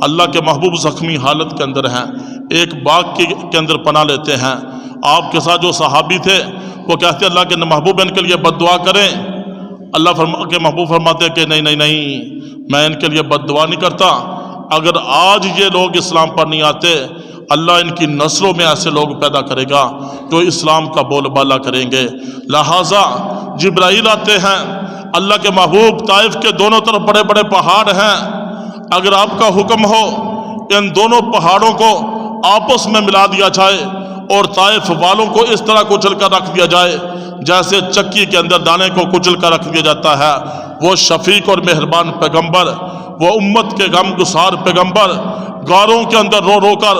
Speaker 1: اللہ کے محبوب زخمی حالت کے اندر ہیں، ایک باغ کے اندر پناہ لیتے ہیں۔ آپ کے ساتھ جو صحابی تھے وہ کہتے ہیں اللہ کے محبوب ان کے لیے بد دعا کریں۔ اللہ کے محبوب فرماتے ہیں کہ نہیں، میں ان کے لیے بد دعا نہیں کرتا۔ اگر آج یہ لوگ اسلام پر نہیں آتے، اللہ ان کی نسلوں میں ایسے لوگ پیدا کرے گا جو اسلام کا بول بالا کریں گے۔ لہٰذا جبرائیل آتے ہیں، اللہ کے محبوب طائف کے دونوں طرف بڑے بڑے پہاڑ ہیں، اگر آپ کا حکم ہو ان دونوں پہاڑوں کو آپس میں ملا دیا جائے اور طائف والوں کو اس طرح کچل کر رکھ دیا جائے جیسے چکی کے اندر دانے کو کچل کر رکھ دیا جاتا ہے۔ وہ شفیق اور مہربان پیغمبر، وہ امت کے غم گسار پیغمبر، غاروں کے اندر رو رو کر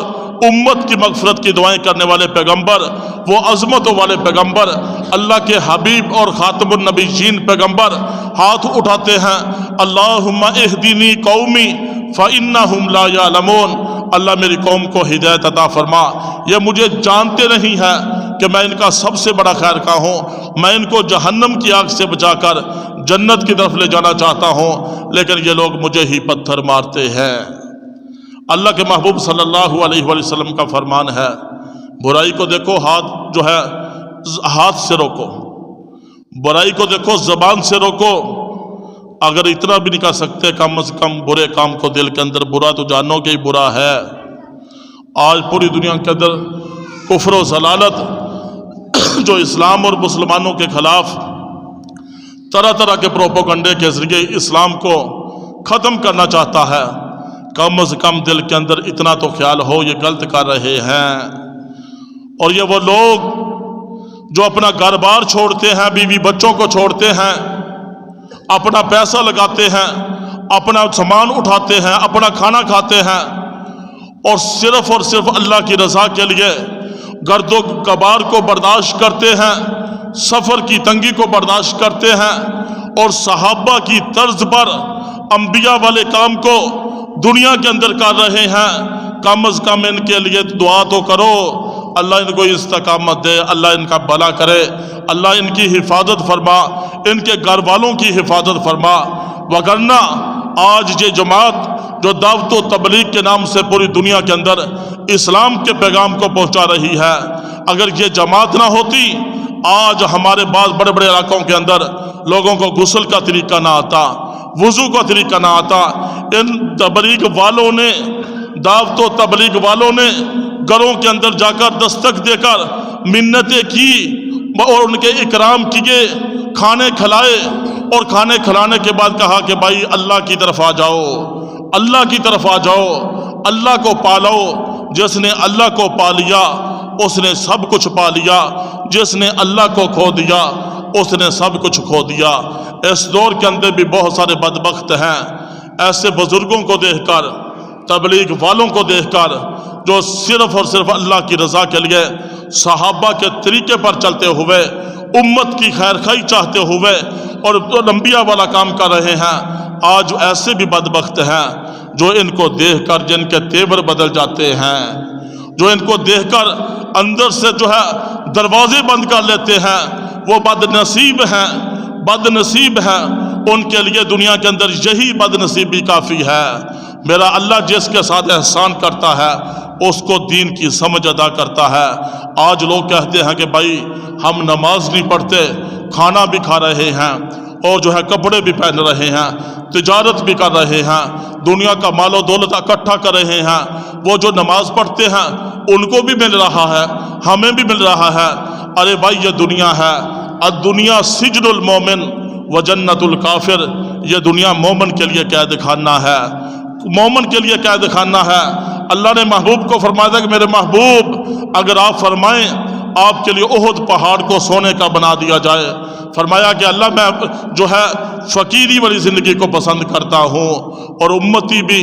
Speaker 1: امت کی مغفرت کی دعائیں کرنے والے پیغمبر، وہ عظمتوں والے پیغمبر، اللہ کے حبیب اور خاتم النبیین پیغمبر ہاتھ اٹھاتے ہیں، اللہم اہدنی قومی فإنہم لا یعلمون، اللہ میری قوم کو ہدایت عطا فرما، یہ مجھے جانتے نہیں ہے کہ میں ان کا سب سے بڑا خیر خواہ ہوں، میں ان کو جہنم کی آگ سے بچا کر جنت کی طرف لے جانا چاہتا ہوں، لیکن یہ لوگ مجھے ہی پتھر مارتے ہیں۔ اللہ کے محبوب صلی اللہ علیہ وسلم کا فرمان ہے، برائی کو دیکھو ہاتھ سے روکو، برائی کو دیکھو زبان سے روکو، اگر اتنا بھی نہیں کر سکتے کم از کم برے کام کو دل کے اندر برا تو جانو کہ برا ہے۔ آج پوری دنیا کے اندر کفر و ضلالت جو اسلام اور مسلمانوں کے خلاف طرح طرح کے پروپیگنڈے کے ذریعے اسلام کو ختم کرنا چاہتا ہے، کم از کم دل کے اندر اتنا تو خیال ہو یہ غلط کر رہے ہیں۔ اور یہ وہ لوگ جو اپنا گھر بار چھوڑتے ہیں، بیوی بچوں کو چھوڑتے ہیں، اپنا پیسہ لگاتے ہیں، اپنا سامان اٹھاتے ہیں، اپنا کھانا کھاتے ہیں اور صرف اللہ کی رضا کے لیے گرد و غبار کو برداشت کرتے ہیں، سفر کی تنگی کو برداشت کرتے ہیں اور صحابہ کی طرز پر انبیاء والے کام کو دنیا کے اندر کر رہے ہیں۔ کم از کم ان کے لیے دعا تو کرو، اللہ ان کو استقامت دے، اللہ ان کا بھلا کرے، اللہ ان کی حفاظت فرما، ان کے گھر والوں کی حفاظت فرما۔ وگرنہ آج یہ جماعت جو دعوت و تبلیغ کے نام سے پوری دنیا کے اندر اسلام کے پیغام کو پہنچا رہی ہے، اگر یہ جماعت نہ ہوتی آج ہمارے بعض بڑے بڑے علاقوں کے اندر لوگوں کو غسل کا طریقہ نہ آتا، وضو کا طریقہ نہ آتا۔ ان تبلیغ والوں نے، دعوت و تبلیغ والوں نے گھروں کے اندر جا کر دستک دے کر منتیں کی اور ان کے اکرام کیے، کھانے کھلائے اور کھانے کھلانے کے بعد کہا کہ بھائی اللہ کی طرف آ جاؤ، اللہ کی طرف آ جاؤ، اللہ کو پالو۔ جس نے اللہ کو پا لیا اس نے سب کچھ پا لیا، جس نے اللہ کو کھو دیا اس نے سب کچھ کھو دیا۔ اس دور کے اندر بھی بہت سارے بدبخت ہیں ایسے بزرگوں کو دیکھ کر، تبلیغ والوں کو دیکھ کر جو صرف اور صرف اللہ کی رضا کے لیے صحابہ کے طریقے پر چلتے ہوئے، امت کی خیر خواہی چاہتے ہوئے اور انبیاء والا کام کر رہے ہیں۔ آج ایسے بھی بدبخت ہیں جو ان کو دیکھ کر جن کے تیور بدل جاتے ہیں، جو ان کو دیکھ کر اندر سے دروازے بند کر لیتے ہیں، وہ بد نصیب ہیں، بد نصیب ہیں۔ ان کے لیے دنیا کے اندر یہی بد نصیبی کافی ہے۔ میرا اللہ جس کے ساتھ احسان کرتا ہے اس کو دین کی سمجھ ادا کرتا ہے۔ آج لوگ کہتے ہیں کہ بھائی ہم نماز نہیں پڑھتے، کھانا بھی کھا رہے ہیں اور کپڑے بھی پہن رہے ہیں، تجارت بھی کر رہے ہیں، دنیا کا مال و دولت اکٹھا کر رہے ہیں۔ وہ جو نماز پڑھتے ہیں ان کو بھی مل رہا ہے، ہمیں بھی مل رہا ہے۔ ارے بھائی یہ دنیا ہے، الدنیا سجن المومن و جنت الکافر، یہ دنیا مومن کے لیے قید خانہ ہے، مومن کے لیے قید خانہ ہے۔ اللہ نے محبوب کو فرمایا تھا کہ میرے محبوب اگر آپ فرمائیں آپ کے لیے احد پہاڑ کو سونے کا بنا دیا جائے، فرمایا کہ اللہ میں فقیری والی زندگی کو پسند کرتا ہوں اور امتی بھی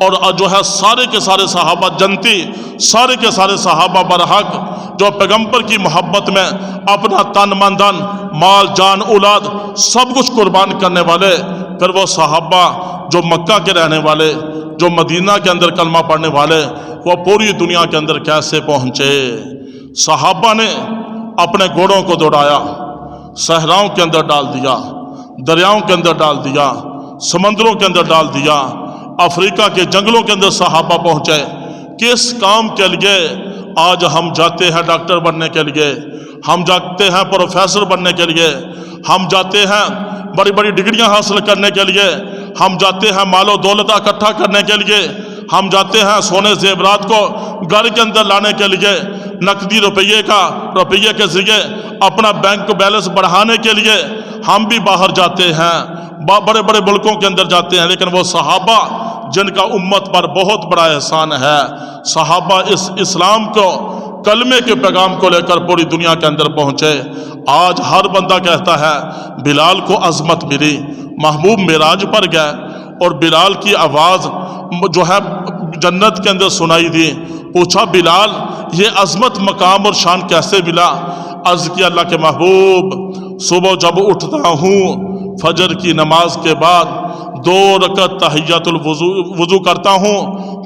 Speaker 1: اور جو ہے سارے کے سارے صحابہ جنتی، سارے کے سارے صحابہ برحق جو پیغمبر کی محبت میں اپنا تن من دھن مال جان اولاد سب کچھ قربان کرنے والے، پھر وہ صحابہ جو مکہ کے رہنے والے، جو مدینہ کے اندر کلمہ پڑھنے والے، وہ پوری دنیا کے اندر کیسے پہنچے؟ صحابہ نے اپنے گھوڑوں کو دوڑایا، صحراؤں کے اندر ڈال دیا، دریاؤں کے اندر ڈال دیا، سمندروں کے اندر ڈال دیا، افریقہ کے جنگلوں کے اندر صحابہ پہنچے۔ کس کام کے لیے؟ آج ہم جاتے ہیں ڈاکٹر بننے کے لیے، ہم جاتے ہیں پروفیسر بننے کے لیے، ہم جاتے ہیں بڑی بڑی ڈگریاں حاصل کرنے کے لیے، ہم جاتے ہیں مال و دولت اکٹھا کرنے کے لیے، ہم جاتے ہیں سونے زیورات کو گھر کے اندر لانے کے لیے، نقدی روپیے کے ذریعے اپنا بینک بیلنس بڑھانے کے لیے ہم بھی باہر جاتے ہیں، بڑے بڑے ملکوں کے اندر جاتے ہیں۔ لیکن وہ صحابہ جن کا امت پر بہت بڑا احسان ہے، صحابہ اس اسلام کو، کلمے کے پیغام کو لے کر پوری دنیا کے اندر پہنچے۔ آج ہر بندہ کہتا ہے بلال کو عظمت ملی، محبوب معراج پر گئے اور بلال کی آواز جو ہے جنت کے اندر سنائی دی۔ پوچھا بلال یہ عظمت مقام اور شان کیسے ملا؟ عرض کیا اللہ کے محبوب صبح جب اٹھتا ہوں فجر کی نماز کے بعد 2 رکعت تحیۃ الوضو کرتا ہوں،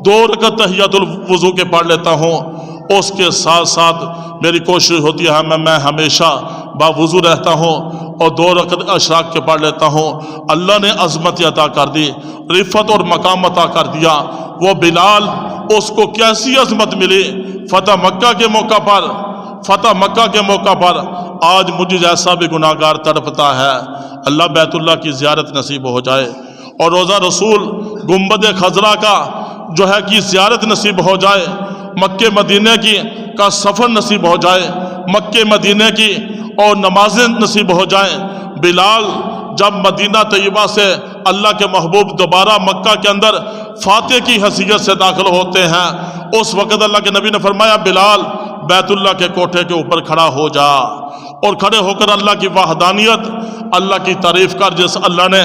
Speaker 1: 2 رکعت تحیۃ الوضو کے پڑھ لیتا ہوں، اس کے ساتھ ساتھ میری کوشش ہوتی ہے میں ہمیشہ باوضو رہتا ہوں اور 2 رکعت اشراق کے پڑھ لیتا ہوں۔ اللہ نے عظمت عطا کر دی، رفت اور مقام عطا کر دیا۔ وہ بلال، اس کو کیسی عظمت ملی فتح مکہ کے موقع پر۔ آج مجھے جیسا بھی گناہگار تڑپتا ہے، اللہ بیت اللہ کی زیارت نصیب ہو جائے اور روضہ رسول گنبد خضرا کا جو ہے کہ زیارت نصیب ہو جائے، مکہ مدینہ کا سفر نصیب ہو جائے، مکہ مدینہ کی اور نمازیں نصیب ہو جائیں۔ بلال جب مدینہ طیبہ سے اللہ کے محبوب دوبارہ مکہ کے اندر فاتح کی حیثیت سے داخل ہوتے ہیں، اس وقت اللہ کے نبی نے فرمایا بلال بیت اللہ کے کوٹھے کے اوپر کھڑا ہو جا اور کھڑے ہو کر اللہ کی وحدانیت، اللہ کی تعریف کر، اللہ نے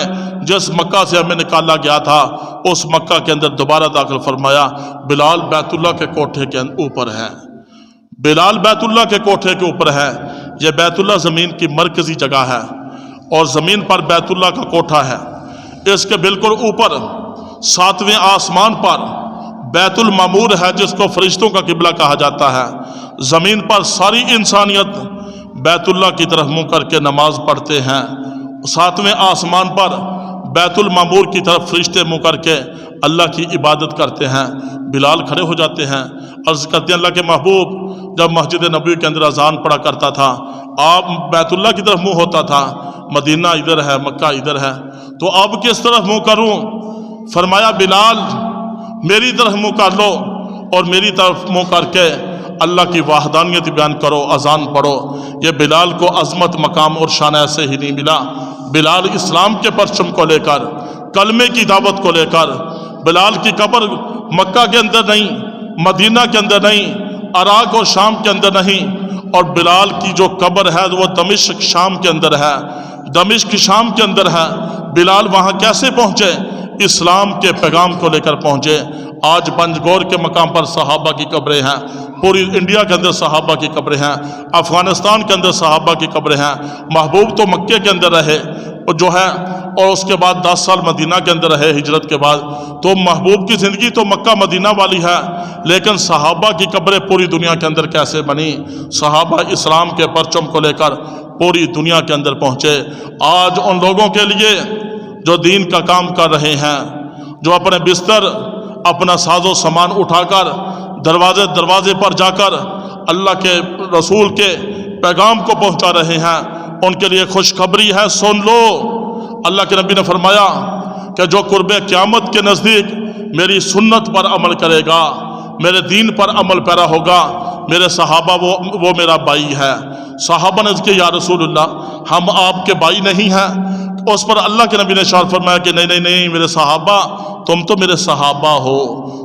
Speaker 1: جس مکہ سے ہمیں نکالا گیا تھا اس مکہ کے اندر دوبارہ داخل فرمایا۔ بلال بیت اللہ کے کوٹھے کے اوپر ہے، بلال بیت اللہ کے کوٹھے کے اوپر ہے۔ یہ بیت اللہ زمین کی مرکزی جگہ ہے اور زمین پر بیت اللہ کا کوٹھا ہے۔ اس کے بالکل اوپر 7ویں آسمان پر بیت المعمور ہے جس کو فرشتوں کا قبلہ کہا جاتا ہے۔ زمین پر ساری انسانیت بیت اللہ کی طرف منہ کر کے نماز پڑھتے ہیں، 7ویں آسمان پر بیت المعمور کی طرف فرشتے منہ کر کے اللہ کی عبادت کرتے ہیں۔ بلال کھڑے ہو جاتے ہیں، عرض کرتے ہیں اللہ کے محبوب جب مسجد نبوی کے اندر اذان پڑھا کرتا تھا آپ بیت اللہ کی طرف منہ ہوتا تھا، مدینہ ادھر ہے مکہ ادھر ہے، تو اب کس طرف منہ کروں؟ فرمایا بلال میری طرف منہ کر لو اور میری طرف منہ کر کے اللہ کی وحدانیت بیان کرو، اذان پڑھو۔ یہ بلال کو عظمت مقام اور شان ایسے ہی نہیں ملا۔ بلال اسلام کے پرچم کو لے کر، کلمے کی دعوت کو لے کر، بلال کی قبر مکہ کے اندر نہیں، مدینہ کے اندر نہیں، عراق اور شام کے اندر نہیں، اور بلال کی جو قبر ہے وہ دمشق شام کے اندر ہے، دمشق شام کے اندر ہے۔ بلال وہاں کیسے پہنچے؟ اسلام کے پیغام کو لے کر پہنچے۔ آج پنجگور کے مقام پر صحابہ کی قبریں ہیں، پوری انڈیا کے اندر صحابہ کی قبریں ہیں، افغانستان کے اندر صحابہ کی قبریں ہیں۔ محبوب تو مکے کے اندر رہے جو ہے اور اس کے بعد 10 سال مدینہ کے اندر رہے ہجرت کے بعد، تو محبوب کی زندگی تو مکہ مدینہ والی ہے، لیکن صحابہ کی قبریں پوری دنیا کے اندر کیسے بنی؟ صحابہ اسلام کے پرچم کو لے کر پوری دنیا کے اندر پہنچے۔ آج ان لوگوں کے لیے جو دین کا کام کر رہے ہیں، جو اپنے بستر اپنا ساز و سامان اٹھا کر دروازے پر جا کر اللہ کے رسول کے پیغام کو پہنچا رہے ہیں، ان کے لیے خوشخبری ہے، سن لو۔ اللہ کے نبی نے فرمایا کہ جو قرب قیامت کے نزدیک میری سنت پر عمل کرے گا، میرے دین پر عمل پیرا ہوگا، میرے صحابہ وہ میرا بھائی ہے۔ صحابہ نے کہا یا رسول اللہ ہم آپ کے بھائی نہیں ہیں؟ اس پر اللہ کے نبی نے ارشاد فرمایا کہ نہیں میرے صحابہ، تم تو میرے صحابہ ہو،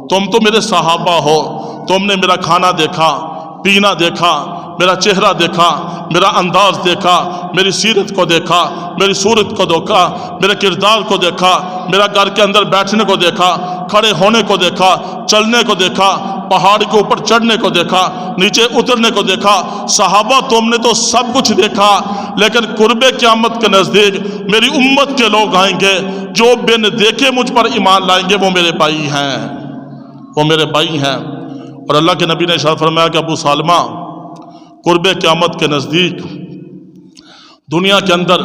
Speaker 1: تم تو میرے صحابہ ہو، تم نے میرا کھانا دیکھا، پینا دیکھا، میرا چہرہ دیکھا، میرا انداز دیکھا، میری سیرت کو دیکھا، میری صورت کو دیکھا، میرے کردار کو دیکھا، میرا گھر کے اندر بیٹھنے کو دیکھا، کھڑے ہونے کو دیکھا، چلنے کو دیکھا، پہاڑ کے اوپر چڑھنے کو دیکھا، نیچے اترنے کو دیکھا۔ صحابہ تم نے تو سب کچھ دیکھا، لیکن قرب قیامت کے نزدیک میری امت کے لوگ آئیں گے جو بن دیکھے مجھ پر ایمان لائیں گے، وہ میرے بھائی ہیں، وہ میرے بھائی ہیں۔ اور اللہ کے نبی نے ارشاد فرمایا کہ ابو سالمہ، قرب قیامت کے نزدیک دنیا کے اندر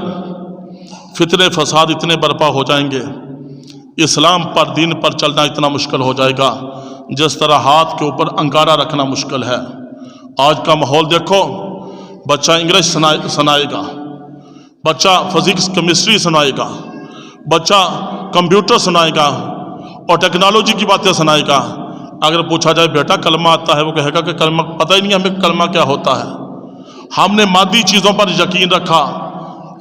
Speaker 1: فتنے فساد اتنے برپا ہو جائیں گے، اسلام پر، دین پر چلنا اتنا مشکل ہو جائے گا جس طرح ہاتھ کے اوپر انگارہ رکھنا مشکل ہے۔ آج کا ماحول دیکھو، بچہ انگلش سنائے گا، بچہ فزکس کیمسٹری سنائے گا، بچہ کمپیوٹر سنائے گا اور ٹیکنالوجی کی باتیں سنائے گا۔ اگر پوچھا جائے بیٹا کلمہ آتا ہے، وہ کہے گا کہ کلمہ پتہ ہی نہیں ہمیں کلمہ کیا ہوتا ہے۔ ہم نے مادی چیزوں پر یقین رکھا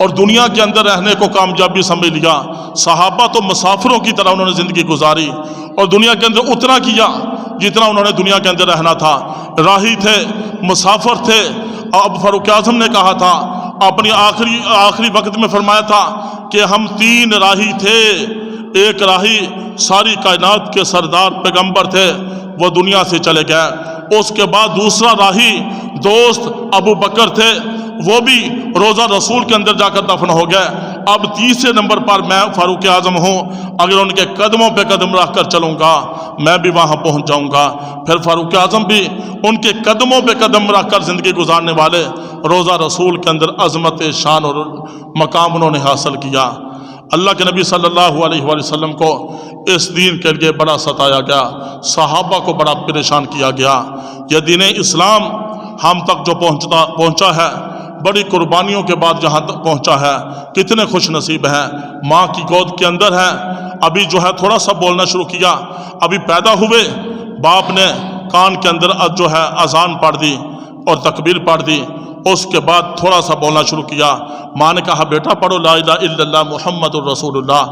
Speaker 1: اور دنیا کے اندر رہنے کو کامیابی سمجھ لیا۔ صحابہ تو مسافروں کی طرح انہوں نے زندگی گزاری اور دنیا کے اندر اتنا کیا جتنا انہوں نے دنیا کے اندر رہنا تھا۔ راہی تھے، مسافر تھے۔ اب فاروق اعظم نے کہا تھا، اپنی آخری وقت میں فرمایا تھا کہ ہم 3 راہی تھے۔ ایک راہی ساری کائنات کے سردار پیغمبر تھے، وہ دنیا سے چلے گئے۔ اس کے بعد دوسرا راہی دوست ابو بکر تھے، وہ بھی روزہ رسول کے اندر جا کر دفن ہو گئے۔ اب تیسرے نمبر پر میں فاروق اعظم ہوں، اگر ان کے قدموں پہ قدم رکھ کر چلوں گا میں بھی وہاں پہنچ جاؤں گا۔ پھر فاروق اعظم بھی ان کے قدموں پہ قدم رکھ کر زندگی گزارنے والے، روزہ رسول کے اندر عظمت شان اور مقام انہوں نے حاصل کیا۔ اللہ کے نبی صلی اللہ علیہ وآلہ وسلم کو اس دین کے لیے بڑا ستایا گیا، صحابہ کو بڑا پریشان کیا گیا۔ یہ دین اسلام ہم تک جو پہنچا ہے، بڑی قربانیوں کے بعد جہاں تک پہنچا ہے، کتنے خوش نصیب ہیں۔ ماں کی گود کے اندر ہے، ابھی جو ہے تھوڑا سا بولنا شروع کیا، ابھی پیدا ہوئے باپ نے کان کے اندر جو ہے اذان پڑھ دی اور تکبیر پڑھ دی، اس کے بعد تھوڑا سا بولنا شروع کیا۔ ماں نے کہا بیٹا پڑھو لا الہ الا اللہ محمد الرسول اللہ۔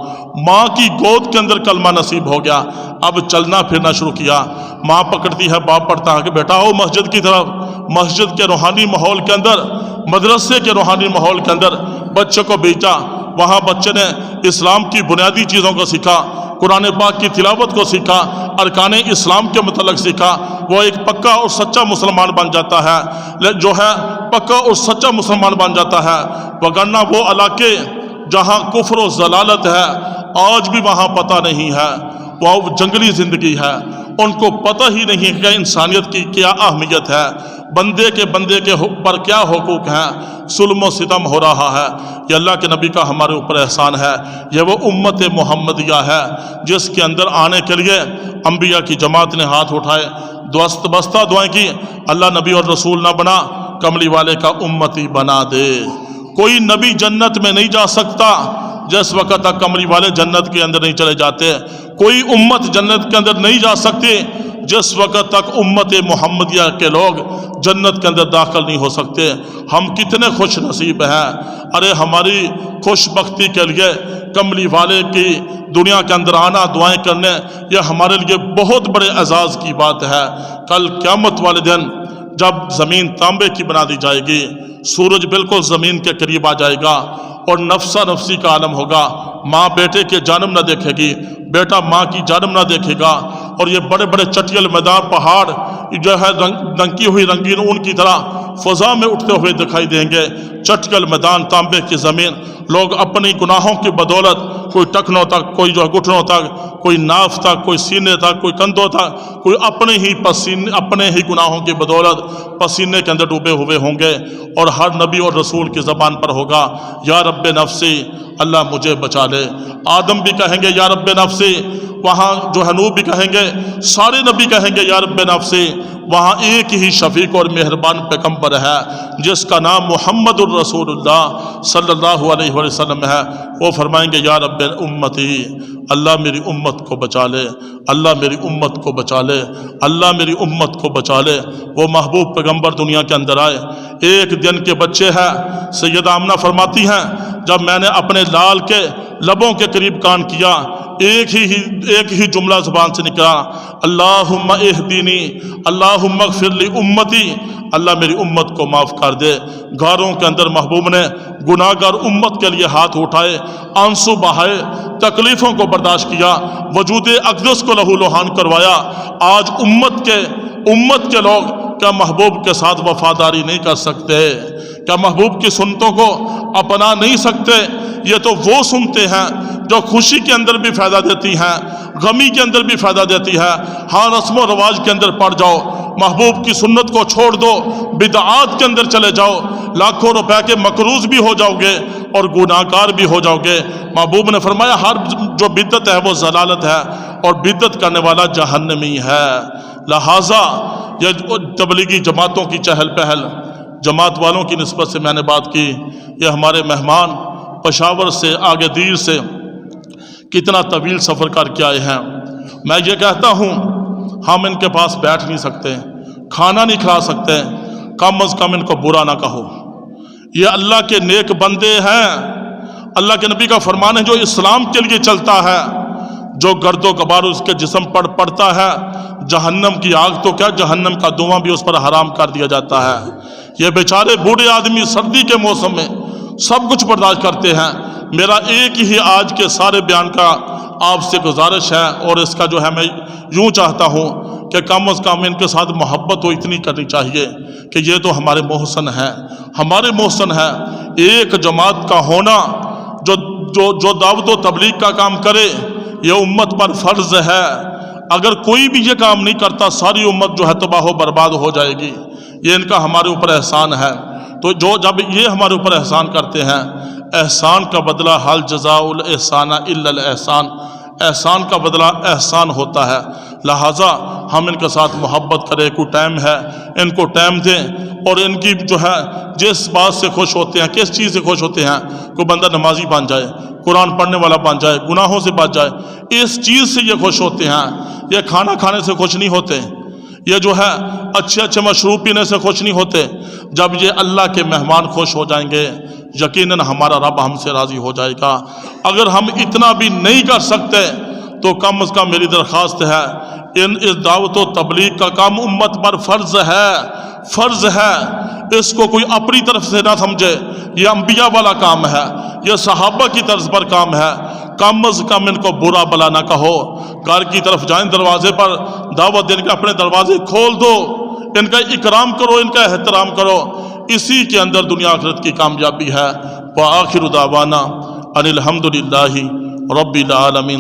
Speaker 1: ماں کی گود کے اندر کلمہ نصیب ہو گیا، اب چلنا پھرنا شروع کیا۔ ماں پکڑتی ہے، باپ پڑھتا ہے کہ بیٹا آؤ مسجد کی طرف۔ مسجد کے روحانی ماحول کے اندر، مدرسے کے روحانی ماحول کے اندر بچے کو بھیجا۔ وہاں بچے نے اسلام کی بنیادی چیزوں کو سیکھا، قرآن پاک کی تلاوت کو سیکھا، ارکان اسلام کے متعلق سیکھا۔ وہ ایک پکا اور سچا مسلمان بن جاتا ہے، جو ہے پکا اور سچا مسلمان بن جاتا ہے۔ وگرنہ وہ علاقے جہاں کفر و ضلالت ہے آج بھی وہاں پتہ نہیں ہے، وہ جنگلی زندگی ہے، ان کو پتہ ہی نہیں کہ انسانیت کی کیا اہمیت ہے، بندے کے پر کیا حقوق ہیں، ظلم و ستم ہو رہا ہے۔ یہ اللہ کے نبی کا ہمارے اوپر احسان ہے، یہ وہ امت محمدیہ ہے جس کے اندر آنے کے لیے انبیاء کی جماعت نے ہاتھ اٹھائے، بستہ دعائیں کی، اللہ نبی اور رسول نہ بنا، کملی والے کا امتی بنا دے۔ کوئی نبی جنت میں نہیں جا سکتا جس وقت تک کملی والے جنت کے اندر نہیں چلے جاتے، کوئی امت جنت کے اندر نہیں جا سکتی جس وقت تک امت محمدیہ کے لوگ جنت کے اندر داخل نہیں ہو سکتے۔ ہم کتنے خوش نصیب ہیں، ارے ہماری خوش بختی کے لیے کملی والے کی دنیا کے اندر آنا، دعائیں کرنے، یہ ہمارے لیے بہت بڑے اعزاز کی بات ہے۔ کل قیامت والے دن جب زمین تانبے کی بنا دی جائے گی، سورج بالکل زمین کے قریب آ جائے گا اور نفسا نفسی کا عالم ہوگا، ماں بیٹے کے جانب نہ دیکھے گی، بیٹا ماں کی جانب نہ دیکھے گا، اور یہ بڑے بڑے چٹیل میدان پہاڑ جو ہے ڈنکی ہوئی رنگین اون کی طرح فضا میں اٹھتے ہوئے دکھائی دیں گے۔ چٹکل میدان، تانبے کی زمین، لوگ اپنی گناہوں کی بدولت کوئی ٹکنوں تک، کوئی جو ہے گھٹنوں تک، کوئی ناف تک، کوئی سینے تک، کوئی کندھوں تک، کوئی اپنے ہی گناہوں کی بدولت پسینے کے اندر ڈوبے ہوئے ہوں گے، اور ہر نبی اور رسول کی زبان پر ہوگا یا رب نفسی، اللہ مجھے بچا لے۔ آدم بھی کہیں گے یا رب نفسی، وہاں جو ہے نوح بھی کہیں گے، سارے نبی کہیں گے یا رب نفسی۔ وہاں ایک ہی شفیق اور مہربان پیغمبر ہے جس کا نام محمد الرسول اللہ صلی اللہ علیہ وسلم ہے، وہ فرمائیں گے یا رب امتی، اللہ میری امت کو بچا لے، اللہ میری امت کو بچا لے، اللہ میری امت کو بچا لے۔ وہ محبوب پیغمبر دنیا کے اندر آئے، ایک دن کے بچے ہیں۔ سیدہ آمنہ فرماتی ہیں جب میں نے اپنے لال کے لبوں کے قریب کان کیا، ایک ہی جملہ زبان سے نکلا، اللہم اہدینی اللہم اغفر لی امتی، اللہ میری امت کو معاف کر دے۔ غاروں کے اندر محبوب نے گناہ گار امت کے لیے ہاتھ اٹھائے، آنسو بہائے، تکلیفوں کو برداشت کیا، وجود اقدس کو لہو لہان کروایا۔ آج امت کے لوگ کیا محبوب کے ساتھ وفاداری نہیں کر سکتے؟ کیا محبوب کی سنتوں کو اپنا نہیں سکتے؟ یہ تو وہ سنتے ہیں جو خوشی کے اندر بھی فائدہ دیتی ہیں، غمی کے اندر بھی فائدہ دیتی ہے۔ ہاں رسم و رواج کے اندر پڑ جاؤ، محبوب کی سنت کو چھوڑ دو، بدعات کے اندر چلے جاؤ، لاکھوں روپے کے مقروض بھی ہو جاؤ گے اور گناہ گار بھی ہو جاؤ گے۔ محبوب نے فرمایا ہر جو بدعت ہے وہ ضلالت ہے اور بدعت کرنے والا جہنمی ہے۔ لہٰذا یہ تبلیغی جماعتوں کی چہل پہل، جماعت والوں کی نسبت سے میں نے بات کی، یہ ہمارے مہمان پشاور سے آگے دیر سے کتنا طویل سفر کر کے آئے ہیں۔ میں یہ کہتا ہوں ہم ان کے پاس بیٹھ نہیں سکتے، کھانا نہیں کھلا سکتے، کم از کم ان کو برا نہ کہو۔ یہ اللہ کے نیک بندے ہیں، اللہ کے نبی کا فرمان ہے جو اسلام کے لیے چلتا ہے، جو گرد و غبار اس کے جسم پر پڑتا ہے، جہنم کی آگ تو کیا جہنم کا دھواں بھی اس پر حرام کر دیا جاتا ہے۔ یہ بیچارے بوڑھے آدمی سردی کے موسم میں سب کچھ برداشت کرتے ہیں۔ میرا ایک ہی آج کے سارے بیان کا آپ سے گزارش ہے، اور اس کا جو ہے میں یوں چاہتا ہوں کہ کم از کم ان کے ساتھ محبت تو اتنی کرنی چاہیے کہ یہ تو ہمارے محسن ہیں، ہمارے محسن ہیں۔ ایک جماعت کا ہونا جو دعوت و تبلیغ کا کام کرے یہ امت پر فرض ہے۔ اگر کوئی بھی یہ کام نہیں کرتا ساری امت جو ہے تباہ و برباد ہو جائے گی۔ یہ ان کا ہمارے اوپر احسان ہے۔ تو جب یہ ہمارے اوپر احسان کرتے ہیں، احسان کا بدلہ حل جزاء الاحسان الا الاحسان، احسان کا بدلہ احسان ہوتا ہے۔ لہٰذا ہم ان کے ساتھ محبت کریں، کوئی ٹائم ہے ان کو ٹائم دیں، اور ان کی جو ہے جس بات سے خوش ہوتے ہیں، کس چیز سے خوش ہوتے ہیں، کوئی بندہ نمازی بن جائے، قرآن پڑھنے والا بن جائے، گناہوں سے بچ جائے، اس چیز سے یہ خوش ہوتے ہیں۔ یہ کھانا کھانے سے خوش نہیں ہوتے، یہ جو ہے اچھے مشروب پینے سے خوش نہیں ہوتے۔ جب یہ اللہ کے مہمان خوش ہو جائیں گے یقیناً ہمارا رب ہم سے راضی ہو جائے گا۔ اگر ہم اتنا بھی نہیں کر سکتے تو کم از کم میری درخواست ہے اس دعوت و تبلیغ کا کام امت پر فرض ہے۔ اس کو کوئی اپنی طرف سے نہ سمجھے، یہ انبیاء والا کام ہے، یہ صحابہ کی طرز پر کام ہے۔ کم از کم ان کو برا بلا نہ کہو، گھر کی طرف جائیں دروازے پر دعوت دین کے اپنے دروازے کھول دو، ان کا اکرام کرو، ان کا احترام کرو، اسی کے اندر دنیا آخرت کی کامیابی ہے۔ وآخر دعوانا ان الحمد للہ رب العالمین۔